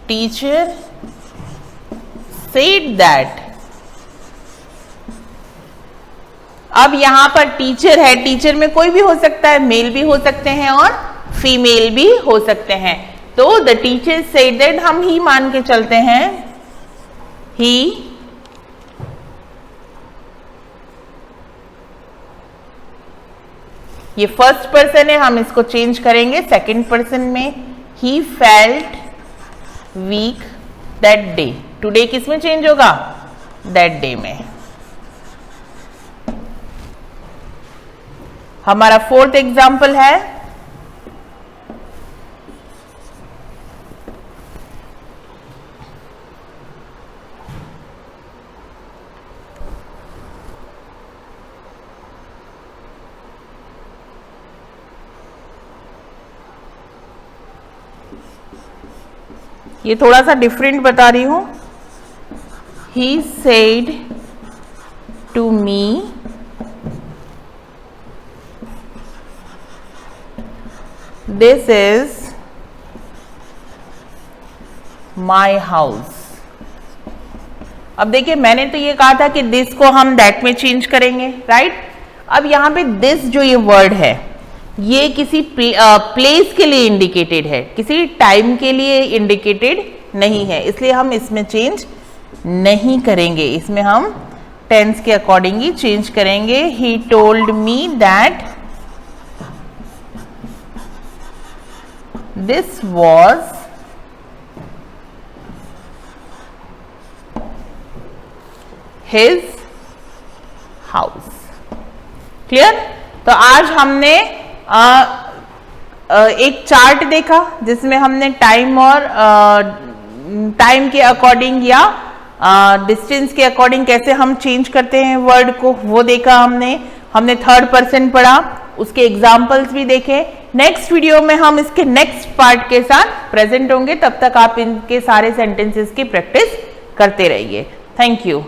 teacher said that, अब यहां पर टीचर है, टीचर में कोई भी हो सकता है, मेल भी हो सकते हैं और फीमेल भी हो सकते हैं। तो द टीचर सेड दैट हम ही मान के चलते हैं। ही ये फर्स्ट पर्सन है, हम इसको चेंज करेंगे सेकंड पर्सन में। He felt weak that day, today किस में चेंज होगा? दैट डे में। हमारा फोर्थ एग्जाम्पल है ये थोड़ा सा डिफरेंट बता रही हूं। He said to me this is my house. अब देखिए मैंने तो ये कहा था कि दिस को हम दैट में चेंज करेंगे, राइट। अब यहां पे दिस जो ये वर्ड है ये किसी प्लेस के लिए इंडिकेटेड है, किसी टाइम के लिए इंडिकेटेड नहीं है, इसलिए हम इसमें चेंज नहीं करेंगे, इसमें हम टेंस के अकॉर्डिंग ही चेंज करेंगे। He told me that this was his house. Clear? तो आज हमने एक चार्ट देखा जिसमें हमने टाइम और टाइम के अकॉर्डिंग या डिस्टेंस के अकॉर्डिंग कैसे हम चेंज करते हैं वर्ड को, वो देखा हमने थर्ड पर्सन पढ़ा, उसके एग्जाम्पल्स भी देखे। नेक्स्ट वीडियो में हम इसके नेक्स्ट पार्ट के साथ प्रेजेंट होंगे, तब तक आप इनके सारे सेंटेंसेस की प्रैक्टिस करते रहिए। Thank you.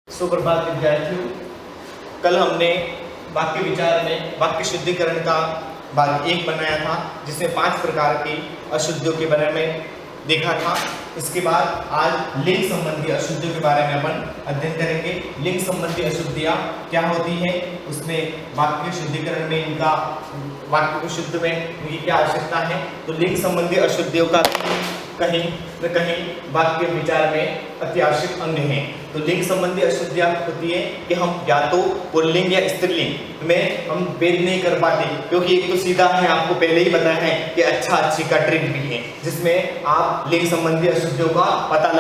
सुप्रभात विद्यार्थियों, कल हमने वाक्य विचार में वाक्य शुद्धिकरण का भाग 1 बनाया था, जिसमें 5 प्रकार की अशुद्धियों के बारे में देखा था। इसके बाद आज लिंग संबंधी अशुद्धियों के बारे में अपन अध्ययन करेंगे। लिंग संबंधी अशुद्धियाँ क्या होती हैं, उसमें वाक्य शुद्धिकरण में इनका वाक्य को शुद्ध में इनकी क्या आवश्यकता है। तो लिंग संबंधी अशुद्धियों का कहीं न कहीं वाक्य विचार में अति आवश्यक अंग है। तो लिंग संबंधी अशुद्धियाँ होती है कि हम या तो पुल्लिंग या स्त्रीलिंग में हम भेद नहीं कर पाते, क्योंकि एक तो सीधा है, आपको पहले ही बताया है कि अच्छा अच्छी का ट्रिक भी है, जिसमें आप लिंग संबंधी अशुद्धियों का पता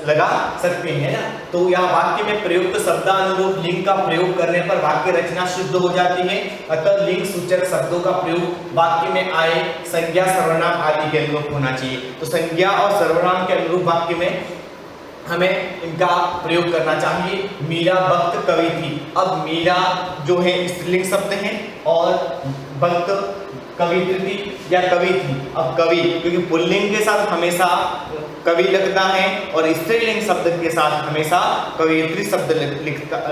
लगा सकते हैं ना। तो यहाँ वाक्य में प्रयुक्त शब्दानुरूप लिंग का प्रयोग करने पर वाक्य रचना शुद्ध हो जाती है। अतः लिंग सूचक शब्दों का प्रयोग वाक्य में आए संज्ञा सर्वनाम आदि के अनुरूप होना चाहिए। तो संज्ञा और सर्वनाम के अनुरूप वाक्य में हमें इनका प्रयोग करना चाहिए। मीरा वक्त कवि थी। अब मीरा जो है स्त्रीलिंग शब्द है और वक्त कवित्री थी या कवि थी। अब कवि क्योंकि पुल्लिंग के साथ हमेशा कवि लगता है और स्त्रीलिंग शब्द के साथ हमेशा कवियत्री शब्द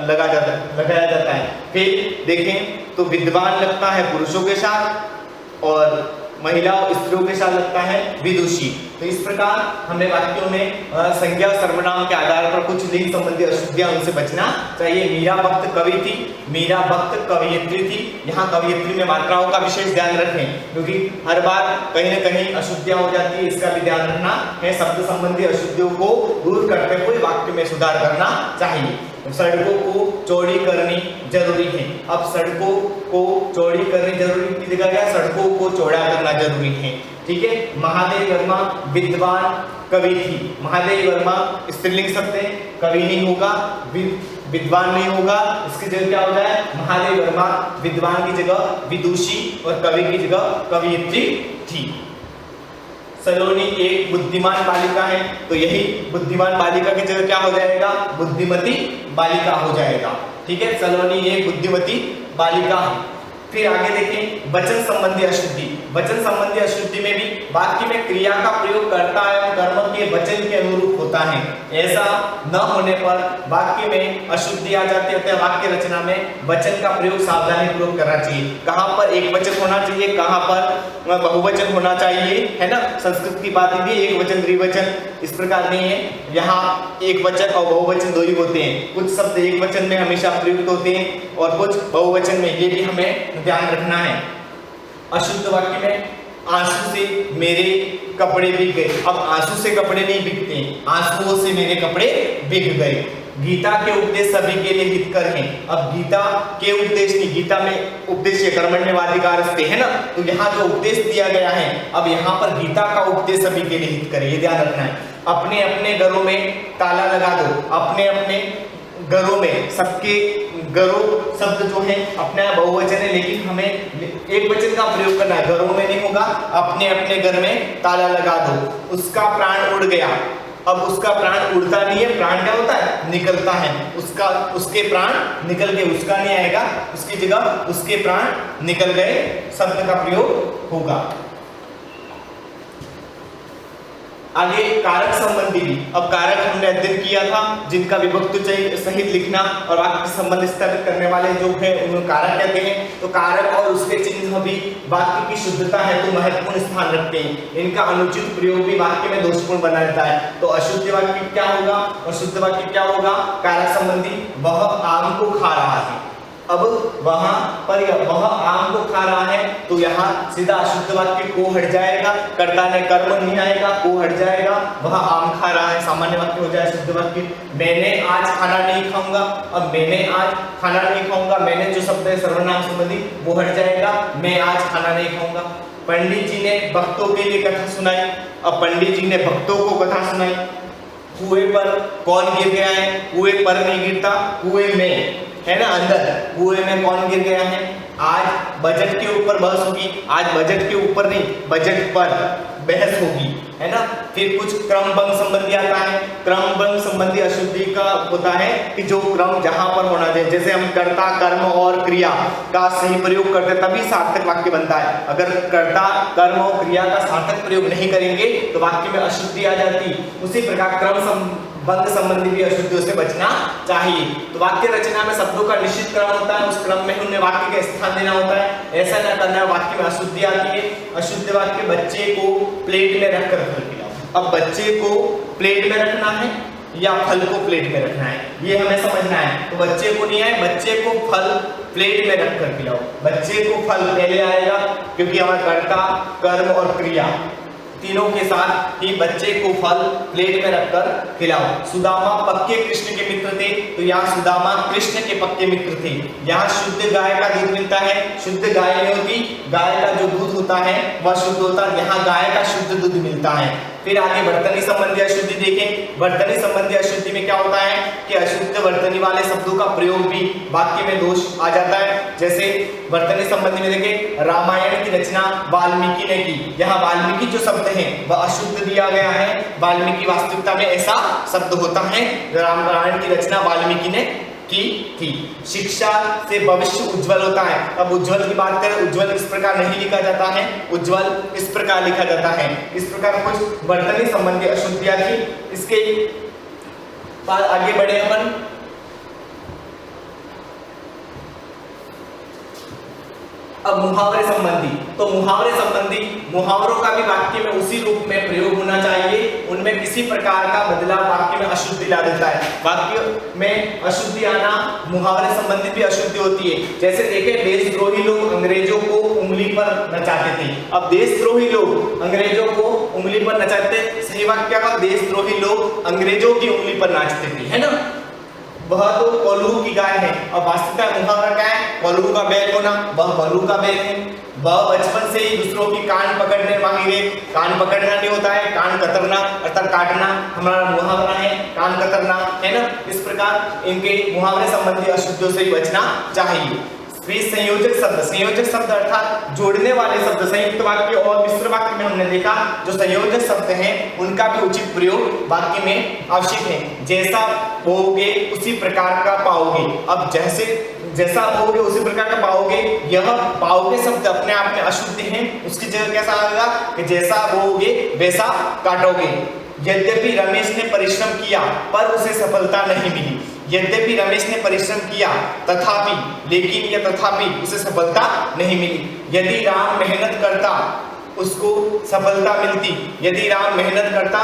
लगाया जाता है। फिर देखें तो विद्वान लगता है पुरुषों के साथ और महिला और स्त्रियों के साथ लगता है विदुषी। तो इस प्रकार हमें वाक्यों में संज्ञा सर्वनाम के आधार पर कुछ लिंग संबंधी अशुद्धियां उनसे बचना चाहिए। मीरा वक्त कवि थी, मीरा वक्त कवियत्री थी। यहाँ कवियत्री में मात्राओं का विशेष ध्यान रखें, क्योंकि हर बार कहीं न कहीं अशुद्धियां हो जाती है, इसका भी ध्यान रखना है। शब्द संबंधी अशुद्धियों को दूर करते हुए वाक्य में सुधार करना चाहिए। सड़कों को चौड़ी करनी जरूरी है। अब सड़कों को चौड़ी करनी जरूरी की जगह क्या, सड़कों को चौड़ा करना जरूरी है। ठीक है। महादेव वर्मा विद्वान कवि थी। महादेव वर्मा स्त्रीलिंग शब्द है, कवि नहीं होगा, विद्वान नहीं होगा, इसकी जगह क्या हो जाए, महादेव वर्मा विद्वान की जगह विदुषी और कवि की जगह कवियत्री थी। सलोनी एक बुद्धिमान बालिका है, तो यही बुद्धिमान बालिका की जगह क्या हो जाएगा, बुद्धिमती बालिका हो जाएगा। ठीक है, सलोनी एक बुद्धिमती बालिका है। फिर आगे देखें वचन संबंधी अशुद्धि। वचन संबंधी अशुद्धि में भी वाक्य में क्रिया का प्रयोग करता है और कर्म के वचन के अनुरूप होता है। ऐसा न होने पर वाक्य में अशुद्धि आ जाती है। वाक्य रचना में वचन का प्रयोग सावधानी पूर्वक करना चाहिए। कहाँ पर एक वचन होना चाहिए, कहाँ पर बहुवचन होना चाहिए, है ना। संस्कृत की बात भी एक वचन द्विवचन इस प्रकार नहीं है। यहाँ एक वचन और बहुवचन दो ही होते हैं। कुछ शब्द एक वचन में हमेशा प्रयुक्त होते हैं और कुछ बहुवचन में, ये भी हमें ध्यान रखना है। अशुद्ध वाक्य में आंसू से मेरे कपड़े बिक गए। अब आंसू से कपड़े नहीं बिकते, आंसुओं से मेरे कपड़े बिक गए। गीता के उपदेश सभी के लिए हितकर हैं। अब गीता के उपदेश नहीं, गीता में उपदेश कर्मण्यवाधिकारस्ते है ना, तो यहाँ जो उपदेश दिया गया है, अब यहाँ पर गीता का उपदेश सभी के लिए हितकर है, ये ध्यान रखना है। अपने अपने घरों में ताला लगा दो। अपने अपने घरों में, सबके घरों शब्द जो है अपना बहुवचन है, लेकिन हमें एक वचन का प्रयोग करना है। घरों में नहीं होगा, अपने अपने घर में ताला लगा दो। उसका प्राण उड़ गया। अब उसका प्राण उड़ता नहीं है, प्राण क्या होता है, निकलता है। उसके प्राण निकल गए, उसका नहीं आएगा, उसकी जगह उसके प्राण निकल गए शब्द का प्रयोग होगा। आगे कारक संबंधी भी। अब कारक हमने अध्ययन किया था, जिनका विभक्ति सहित लिखना और वाक्य संबंध स्थापित करने वाले जो है उन्हें कारक कहते हैं। तो कारक और उसके चिन्ह भी वाक्य की शुद्धता है तो महत्वपूर्ण स्थान रखते हैं। इनका अनुचित प्रयोग भी वाक्य में दोषपूर्ण बना देता है। तो अशुद्ध वाक्य क्या होगा और शुद्ध वाक्य क्या होगा। कारक संबंधी, वह आम को खा रहा है। अब वहां पर वह आम को खा रहा है तो यहाँ सीधा अशुद्ध वाक्य को हट जाएगा, कर्ता ने कर्म नहीं आएगा, को हट जाएगा, वह आम खा रहा है, सामान्य वाक्य हो जाए शुद्ध वाक्य। मैंने आज खाना नहीं खाऊंगा, अब मैंने आज खाना नहीं खाऊंगा, मैंने जो शब्द है सर्वनाम संबंधी वो हट जाएगा, मैं आज खाना नहीं खाऊंगा। पंडित जी ने भक्तों के लिए कथा सुनाई, अब पंडित जी ने भक्तों को कथा सुनाई। कुएं पर कौन गिर गया है, कुएं पर नहीं गिरता, कुएं में है ना, अंदर कुएं में कौन गिर गया है। आज बजट के ऊपर बहस होगी, आज बजट के ऊपर नहीं बजट पर बहस होगी, है ना। फिर कुछ क्रम भंग संबंधी आता है, क्रम भंग संबंधी अशुद्धि का होता है कि जो क्रम जहां पर होना चाहिए, जैसे हम कर्ता कर्म और क्रिया का सही प्रयोग करते तभी सार्थक वाक्य बनता है। अगर कर्ता कर्म और क्रिया का सार्थक प्रयोग नहीं करेंगे तो वाक्य में अशुद्धि आ जाती। उसी प्रकार क्रम भंग संबंधी भी अशुद्धियों से बचना चाहिए। तो वाक्य रचना में शब्दों का निश्चित क्रम होता है, उस क्रम में उन्हें वाक्य का स्थान देना होता है। ऐसा न करना है वाक्य में अशुद्धि आती है। अशुद्ध वाक्य बच्चे को प्लेट में रखकर फल खिलाओ। अब बच्चे को प्लेट में रखना है या फल को प्लेट में रखना है, ये हमें समझना है। तो बच्चे को नहीं है, बच्चे को फल प्लेट में रखकर खिलाओ। बच्चे को फल पहले आएगा क्योंकि हमारा कर्ता कर्म और क्रिया तीनों के साथ ही बच्चे को फल प्लेट में रखकर खिलाओ। सुदामा पक्के कृष्ण के मित्र थे, तो यहाँ सुदामा कृष्ण के पक्के मित्र थे। यहाँ शुद्ध गाय का दूध मिलता है, शुद्ध गाय नहीं होती, गाय का जो दूध होता है वह शुद्ध होता है, यहाँ गाय का शुद्ध दूध मिलता है। फिर आगे वर्तनी संबंधी अशुद्धि देखें। वर्तनी संबंधी अशुद्धि में क्या होता है कि अशुद्ध वर्तनी वाले शब्दों का प्रयोग भी वाक्य में दोष आ जाता है। जैसे वर्तनी संबंधी में देखें, रामायण की रचना वाल्मीकि ने की, यहाँ वाल्मीकि जो शब्द है वह अशुद्ध दिया गया है। वाल्मीकि वास्तविकता में ऐसा शब्द होता है, रामायण की रचना वाल्मीकि ने की थी। शिक्षा से भविष्य उज्जवल होता है। अब उज्जवल की बात करें, उज्जवल इस प्रकार नहीं लिखा जाता है, उज्जवल इस प्रकार लिखा जाता है। इस प्रकार कुछ वर्तनी संबंधी अशुद्धियां थी। इसके बाद आगे बढ़े अपन। अब मुहावरे संबंधी, तो मुहावरे संबंधी मुहावरों का भी वाक्य में उसी रूप में प्रयोग होना चाहिए, उनमें किसी प्रकार का बदलाव वाक्य में अशुद्धि ला देता है। वाक्य में अशुद्धि आना मुहावरे संबंधी भी अशुद्धि होती है। जैसे देखें, देशद्रोही लोग अंग्रेजों को उंगली पर नचाते थे। अब देशद्रोही लोग अंग्रेजों को उंगली पर नचाते, सही वाक्य का देशद्रोही लोग अंग्रेजों की उंगली पर नाचते थे, है ना। वह तो कोल्हू की गाय है। अब वास्तविकता मुहावरा क्या है, कोल्हू का बैल होना, वह बलू का बैल है। वह बचपन से ही दूसरों की कान पकड़ने मांगी गए। कान पकड़ना नहीं होता है, कान कतरना अर्थात काटना हमारा मुहावरा है, कान कतरना, है ना। इस प्रकार इनके मुहावरे संबंधी अशुद्धियों से बचना चाहिए। संयोजक शब्द, संयोजक शब्द अर्थात जोड़ने वाले शब्द, संयुक्त वाक्य और मिश्र वाक्य में हमने देखा जो संयोजक शब्द हैं उनका भी उचित प्रयोग वाक्य में आवश्यक है। जैसा बोओगे उसी प्रकार का पाओगे। अब जैसा बोओगे उसी प्रकार का पाओगे, यह पाओगे शब्द अपने आप में अशुद्ध है। उसकी जगह कैसा आएगा कि जैसा बोओगे वैसा काटोगे। यद्यपि रमेश ने परिश्रम किया पर उसे सफलता नहीं मिली। यद्यपि रमेश ने परिश्रम किया तथापि, लेकिन या तथापि उसे सफलता नहीं मिली। यदि राम मेहनत करता उसको सफलता मिलती, यदि राम मेहनत करता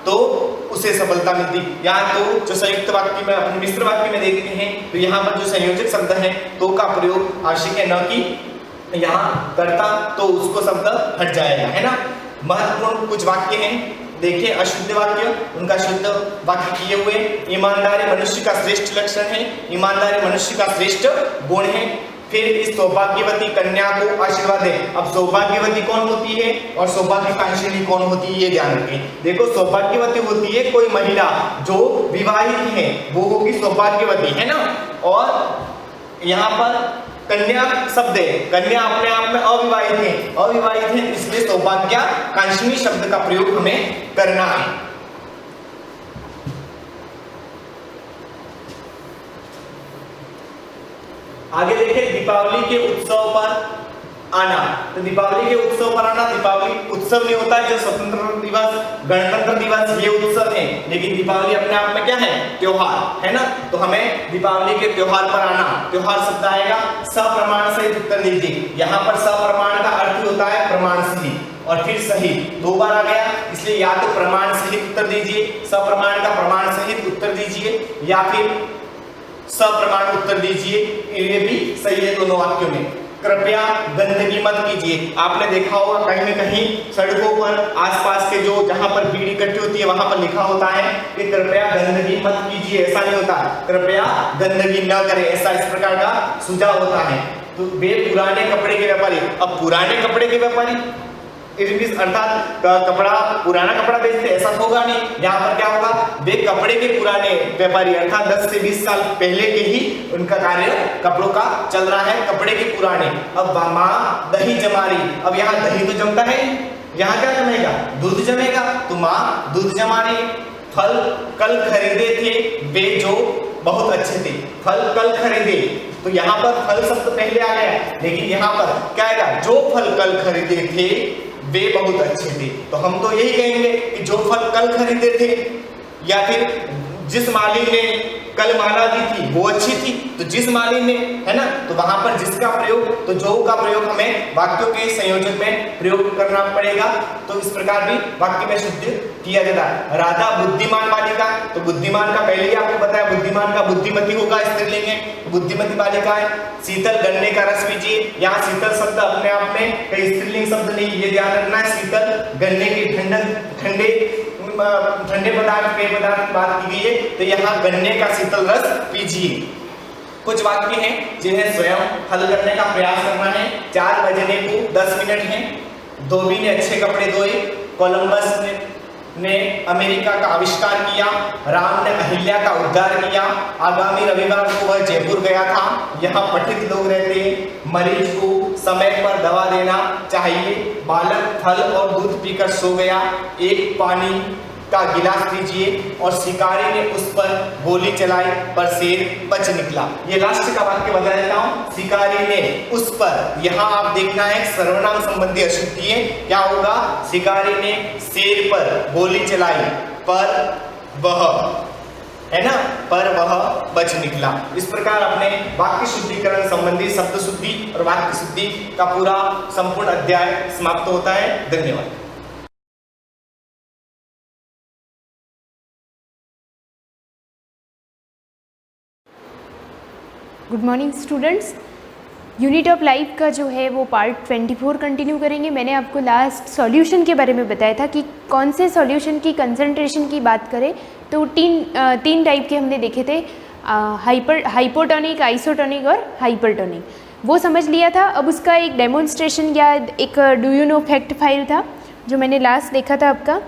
तो उसे सफलता मिलती। यहाँ तो जो संयुक्त वाक्य में अपने मिश्र वाक्य में देखते हैं तो यहाँ पर जो संयोजक शब्द है तो का प्रयोग आवश्यक है, न कि यहाँ करता तो उसको शब्द हट जाएगा, है ना। महत्वपूर्ण कुछ वाक्य हैं, देखिए अशुद्ध वाक्य, उनका शुद्ध वाक्य किए हुए। ईमानदारी मनुष्य का श्रेष्ठ लक्षण है, ईमानदारी मनुष्य का श्रेष्ठ गुण है। फिर इस सौभाग्यवती कन्या को आशीर्वाद है। अब सौभाग्यवती कौन होती है और सौभाग्यकांक्षिणी कौन होती है, ये ध्यान रखें। देखो, सौभाग्यवती होती है कोई महिला जो विवाहित है, वो होगी सौभाग्यवती, है ना। और यहाँ पर कन्या शब्द है, कन्या अपने आप में अविवाहित है, अविवाहित है, इसलिए सौभाग्यकांक्षिणी शब्द का प्रयोग हमें करना है। आगे देखिए, दीपावली के उत्सव पर आना। तो दीपावली के उत्सव पर आना, दीपावली उत्सव नहीं होता है जो स्वतंत्रता दिवस, गणतंत्र दिवस, ये उत्सव है, लेकिन दीपावली अपने आप में क्या है, त्योहार, है ना। तो हमें दीपावली के त्योहार पर आना, त्योहार शब्द आएगा, सप्रमाण सहित उत्तर दीजिए। यहाँ पर सप्रमाण का अर्थ होता है प्रमाण सहित, और फिर सहित दो बार आ गया, इसलिए या तो प्रमाण सहित उत्तर दीजिए, सप्रमाण का प्रमाण सहित उत्तर दीजिए, या फिर सप्रमाण उत्तर दीजिए, ये भी सही है दोनों वाक्यों में। कृपया गंदगी मत कीजिए। आपने देखा होगा कहीं न कहीं सड़कों पर आसपास के जो जहां पर भीड़ इकट्ठी होती है वहां पर लिखा होता है कि कृपया गंदगी मत कीजिए, ऐसा नहीं होता, कृपया गंदगी न करें, ऐसा इस प्रकार का सुझाव होता है। तो वे पुराने कपड़े के व्यापारी, अब पुराने कपड़े के व्यापारी अर्थात कपड़ा, पुराना कपड़ा बेचते, ऐसा होगा नहीं। यहाँ पर क्या होगा, वे कपड़े के पुराने व्यापारी अर्थात 10 से 20 साल पहले के ही उनका कार्य कपड़ों का चल रहा है, कपड़े के पुराने। अब माँ दही जमा रही, अब यहाँ दही तो जमता है, यहाँ क्या जमेगा, दूध जमेगा, तो माँ दूध जमा रही। फल कल खरीदे थे वे जो बहुत अच्छे थे, फल कल खरीदे, तो यहाँ पर फल शब्द पहले आ गया, लेकिन यहाँ पर क्या आएगा, जो फल कल खरीदे थे वे बहुत अच्छे थे। तो हम तो यही कहेंगे कि जो फल कल खरीदे थे, या फिर जिस माली ने कल माला दी थी वो अच्छी थी, तो जिस माली ने, है ना, तो वहां पर जिसका प्रयोग, तो जो का प्रयोग हमें वाक्यों के संयोजन में प्रयोग करना पड़ेगा। तो इस प्रकार भी वाक्य में शुद्ध किया जाता है। राधा बुद्धिमान बालिका, तो बुद्धिमान का पहले ही आपको बताया, बुद्धिमान का बुद्धिमती होगा स्त्रीलिंग है, बुद्धिमती बालिका है। शीतल गन्ने का रस पीजिए, यहाँ शीतल शब्द अपने आप में कई स्त्रीलिंग शब्द नहीं, ये ध्यान रखना है। शीतल गन्ने के ठंडे पदार्थ, पेय पदार्थ की बात की गई है, तो यहाँ गन्ने का शीतल रस पीजिए। कुछ वाक्य हैं जिन्हें स्वयं हल करने का प्रयास करना है। 4 बजने को 10 मिनट हैं। धोबी ने अच्छे कपड़े धोए। कोलंबस ने अमेरिका का आविष्कार किया। राम ने अहिल्या का उद्धार किया। आगामी रविवार को वह जयपुर गया था। यहाँ पठित लोग रहते हैं। मरीज को समय पर दवा देना चाहिए। बालक फल और दूध पीकर सो गया। एक पानी का गिलास दीजिए, और शिकारी ने उस पर गोली चलाई पर शेर बच निकला। ये लास्ट का वाक्य बता देता हूँ। शिकारी ने उस पर, यहाँ आप देखना है सर्वनाम संबंधी अशुद्धि है, क्या होगा, शिकारी ने शेर पर गोली चलाई पर वह, है ना, पर वह बच निकला। इस प्रकार अपने वाक्य शुद्धिकरण संबंधी शब्द शुद्धि और वाक्य शुद्धि का पूरा संपूर्ण अध्याय समाप्त होता है। धन्यवाद। Good morning students. Unit of life का जो है वो पार्ट 24 कंटिन्यू करेंगे। मैंने आपको लास्ट सॉल्यूशन के बारे में बताया था कि कौन से सॉल्यूशन की कंसंट्रेशन की बात करें तो तीन टाइप के हमने देखे थे, हाइपोटोनिक, आइसोटोनिक और हाइपरटोनिक। वो समझ लिया था। अब उसका एक डेमोन्स्ट्रेशन या एक do you know fact file था जो मैंने लास्ट देखा था आपका।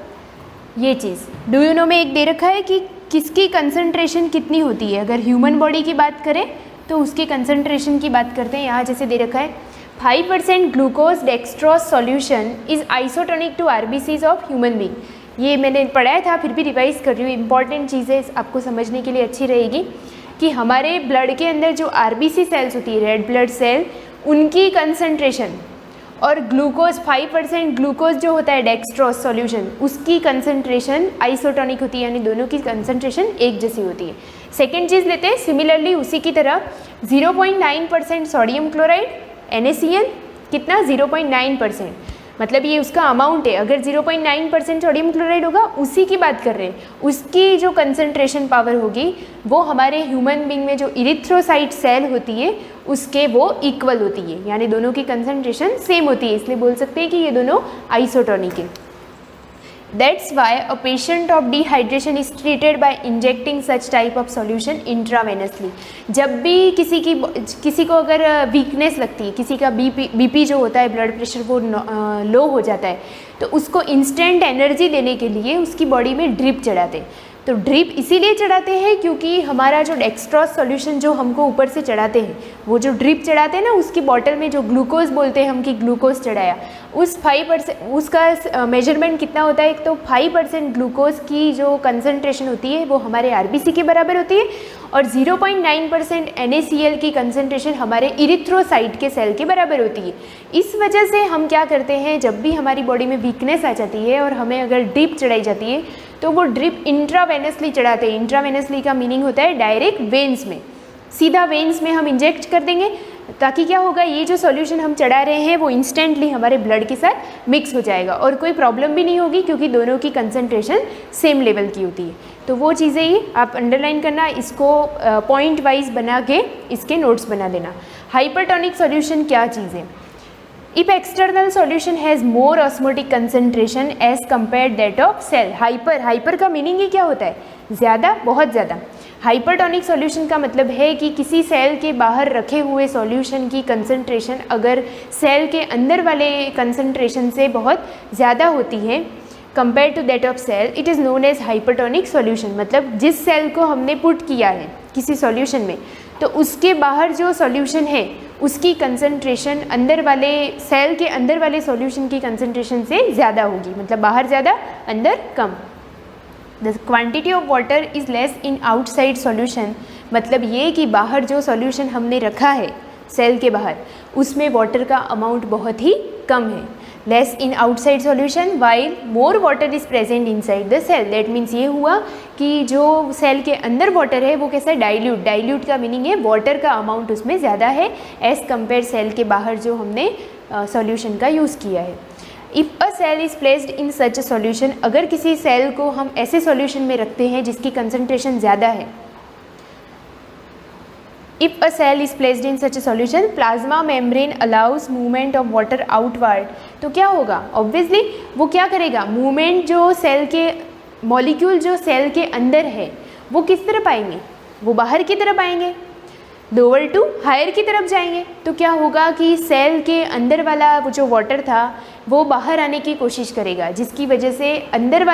ये चीज़ डू यू नो में एक दे रखा है कि किसकी कंसंट्रेशन कितनी होती है। अगर ह्यूमन बॉडी की बात करें तो उसकी कंसंट्रेशन की बात करते हैं। यहाँ जैसे दे रखा है 5% glucose dextrose solution is isotonic to RBCs of human being. ये मैंने पढ़ाया था, फिर भी रिवाइज कर रही हूँ। इंपॉर्टेंट चीज़ें आपको समझने के लिए अच्छी रहेगी कि हमारे ब्लड के अंदर जो आरबीसी सेल्स होती है, रेड ब्लड सेल, उनकी कंसंट्रेशन और ग्लूकोज 5% ग्लूकोज जो होता है डेक्सट्रोज सॉल्यूशन, उसकी कंसंट्रेशन आइसोटोनिक होती है, यानी दोनों की कंसंट्रेशन एक जैसी होती है। सेकेंड चीज़ लेते हैं, सिमिलरली उसी की तरह 0.9% सोडियम क्लोराइड NaCl, कितना 0.9%, मतलब ये उसका अमाउंट है। अगर 0.9% सोडियम क्लोराइड होगा, उसी की बात कर रहे हैं, उसकी जो कंसंट्रेशन पावर होगी वो हमारे ह्यूमन बीइंग में जो इरिथ्रोसाइट सेल होती है उसके वो इक्वल होती है, यानी दोनों की कंसंट्रेशन सेम होती है। इसलिए बोल सकते हैं कि ये दोनों आइसोटोनिक है। That's why a patient of dehydration is treated by injecting such type of solution intravenously. जब भी किसी को अगर वीकनेस लगती है, किसी का बीपी जो होता है, ब्लड प्रेशर वो लो हो जाता है, तो उसको इंस्टेंट एनर्जी देने के लिए उसकी बॉडी में ड्रिप चढ़ाते हैं। तो ड्रिप इसीलिए चढ़ाते हैं क्योंकि हमारा जो डेक्सट्रोज सॉल्यूशन जो हमको ऊपर से चढ़ाते हैं, वो जो ड्रिप चढ़ाते हैं ना, उसकी बॉटल में जो ग्लूकोज बोलते हैं हम कि ग्लूकोज चढ़ाया, उस 5% उसका मेजरमेंट कितना होता है। तो 5% ग्लूकोज की जो कंसंट्रेशन होती है वो हमारे आरबीसी के बराबर होती है, और 0.9% NaCl की कंसंट्रेशन हमारे इरिथ्रोसाइट के सेल के बराबर होती है। इस वजह से हम क्या करते हैं, जब भी हमारी बॉडी में वीकनेस आ जाती है और हमें अगर ड्रिप चढ़ाई जाती है तो वो ड्रिप इंट्रावेनसली चढ़ाते हैं। इंट्रावेनसली का मीनिंग होता है डायरेक्ट वेन्स में, सीधा वेन्स में हम इंजेक्ट कर देंगे, ताकि क्या होगा, ये जो सॉल्यूशन हम चढ़ा रहे हैं वो इंस्टेंटली हमारे ब्लड के साथ मिक्स हो जाएगा और कोई प्रॉब्लम भी नहीं होगी क्योंकि दोनों की कंसंट्रेशन सेम लेवल की होती है। तो वो चीज़ें ही आप अंडरलाइन करना, इसको पॉइंट वाइज बना के इसके नोट्स बना देना। हाइपरटोनिक सॉल्यूशन क्या चीज़ है? If external solution has more osmotic concentration as compare that of cell. Hyper का मीनिंग ही क्या होता है? ज़्यादा, बहुत ज़्यादा। हाइपरटोनिक सॉल्यूशन का मतलब है कि किसी सेल के बाहर रखे हुए सॉल्यूशन की कंसंट्रेशन अगर सेल के अंदर वाले कंसंट्रेशन से बहुत ज़्यादा होती है compare to that of cell, it is known as hypertonic solution. मतलब जिस सेल को हमने पुट किया है किसी सॉल्यूशन में, तो उसके बाहर जो सॉल्यूशन है उसकी कंसंट्रेशन अंदर वाले सेल के अंदर वाले सॉल्यूशन की कंसंट्रेशन से ज़्यादा होगी। मतलब बाहर ज़्यादा, अंदर कम। The quantity of water is less in outside solution. मतलब ये कि बाहर जो सॉल्यूशन हमने रखा है सेल के बाहर, उसमें वाटर का अमाउंट बहुत ही कम है। Less in outside solution while more water is present inside the cell. That means ये हुआ कि जो सेल के अंदर वाटर है वो कैसा डाइल्यूट। डाइल्यूट का मीनिंग है वाटर का अमाउंट उसमें ज़्यादा है एज़ कम्पेयर सेल के बाहर जो हमने सॉल्यूशन का यूज़ किया है। If a cell is placed in such a solution, अगर किसी सेल को हम ऐसे सॉल्यूशन में रखते हैं जिसकी कंसंट्रेशन ज़्यादा है, If a cell is placed in such a solution, plasma membrane allows movement of water outward. तो क्या होगा? Obviously वो क्या करेगा? मूवमेंट जो सेल के मॉलिक्यूल जो सेल के अंदर है वो किस तरफ आएंगे? वो बाहर की तरफ आएंगे, लोअर टू हायर की तरफ जाएंगे। तो क्या होगा कि सेल के अंदर वाला वो जो वाटर था वो बाहर आने की कोशिश करेगा, जिसकी वजह से अंदर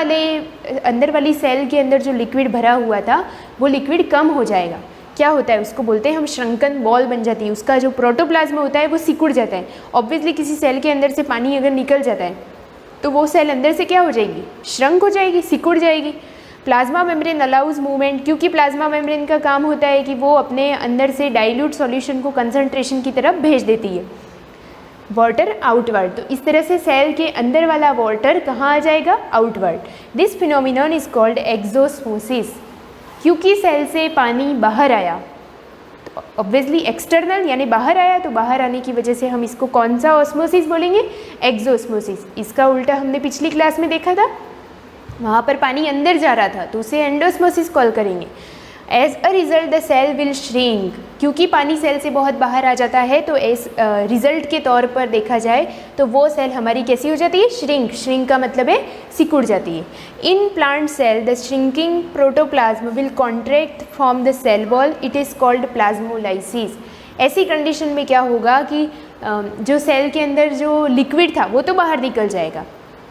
वाली सेल के अंदर जो लिक्विड भरा हुआ था वो लिक्विड कम हो जाएगा। क्या होता है? उसको बोलते हैं हम श्रंकन बॉल बन जाती है, उसका जो प्रोटोप्लाज्म होता है वो सिकुड़ जाता है। ऑब्वियसली किसी सेल के अंदर से पानी अगर निकल जाता है तो वो सेल अंदर से क्या हो जाएगी? श्रंक हो जाएगी, सिकुड़ जाएगी। प्लाज्मा मेम्ब्रेन अलाउज मूवमेंट, क्योंकि प्लाज्मा मेम्ब्रेन का काम होता है कि वो अपने अंदर से डाइल्यूट सॉल्यूशन को कंसंट्रेशन की तरफ भेज देती है, वाटर आउटवर्ड। तो इस तरह से सेल के अंदर वाला वाटर कहाँ आ जाएगा? Outward. This phenomenon is called exosmosis. क्योंकि सेल से पानी बाहर आया, तो ऑब्वियसली एक्सटर्नल यानी बाहर आया, तो बाहर आने की वजह से हम इसको कौन सा ऑस्मोसिस बोलेंगे? एक्सोस्मोसिस। इसका उल्टा हमने पिछली क्लास में देखा था, वहाँ पर पानी अंदर जा रहा था तो उसे एंडोस्मोसिस कॉल करेंगे। As a result the cell will shrink. क्योंकि पानी सेल से बहुत बाहर आ जाता है तो एज रिजल्ट के तौर पर देखा जाए तो वो सेल हमारी कैसी हो जाती है? श्रिंक। श्रिंक का मतलब है सिकुड़ जाती है। In plant cell the shrinking protoplasm will contract from the cell wall, it is called plasmolysis. ऐसी कंडीशन में क्या होगा कि जो सेल के अंदर जो लिक्विड था वो तो बाहर निकल जाएगा,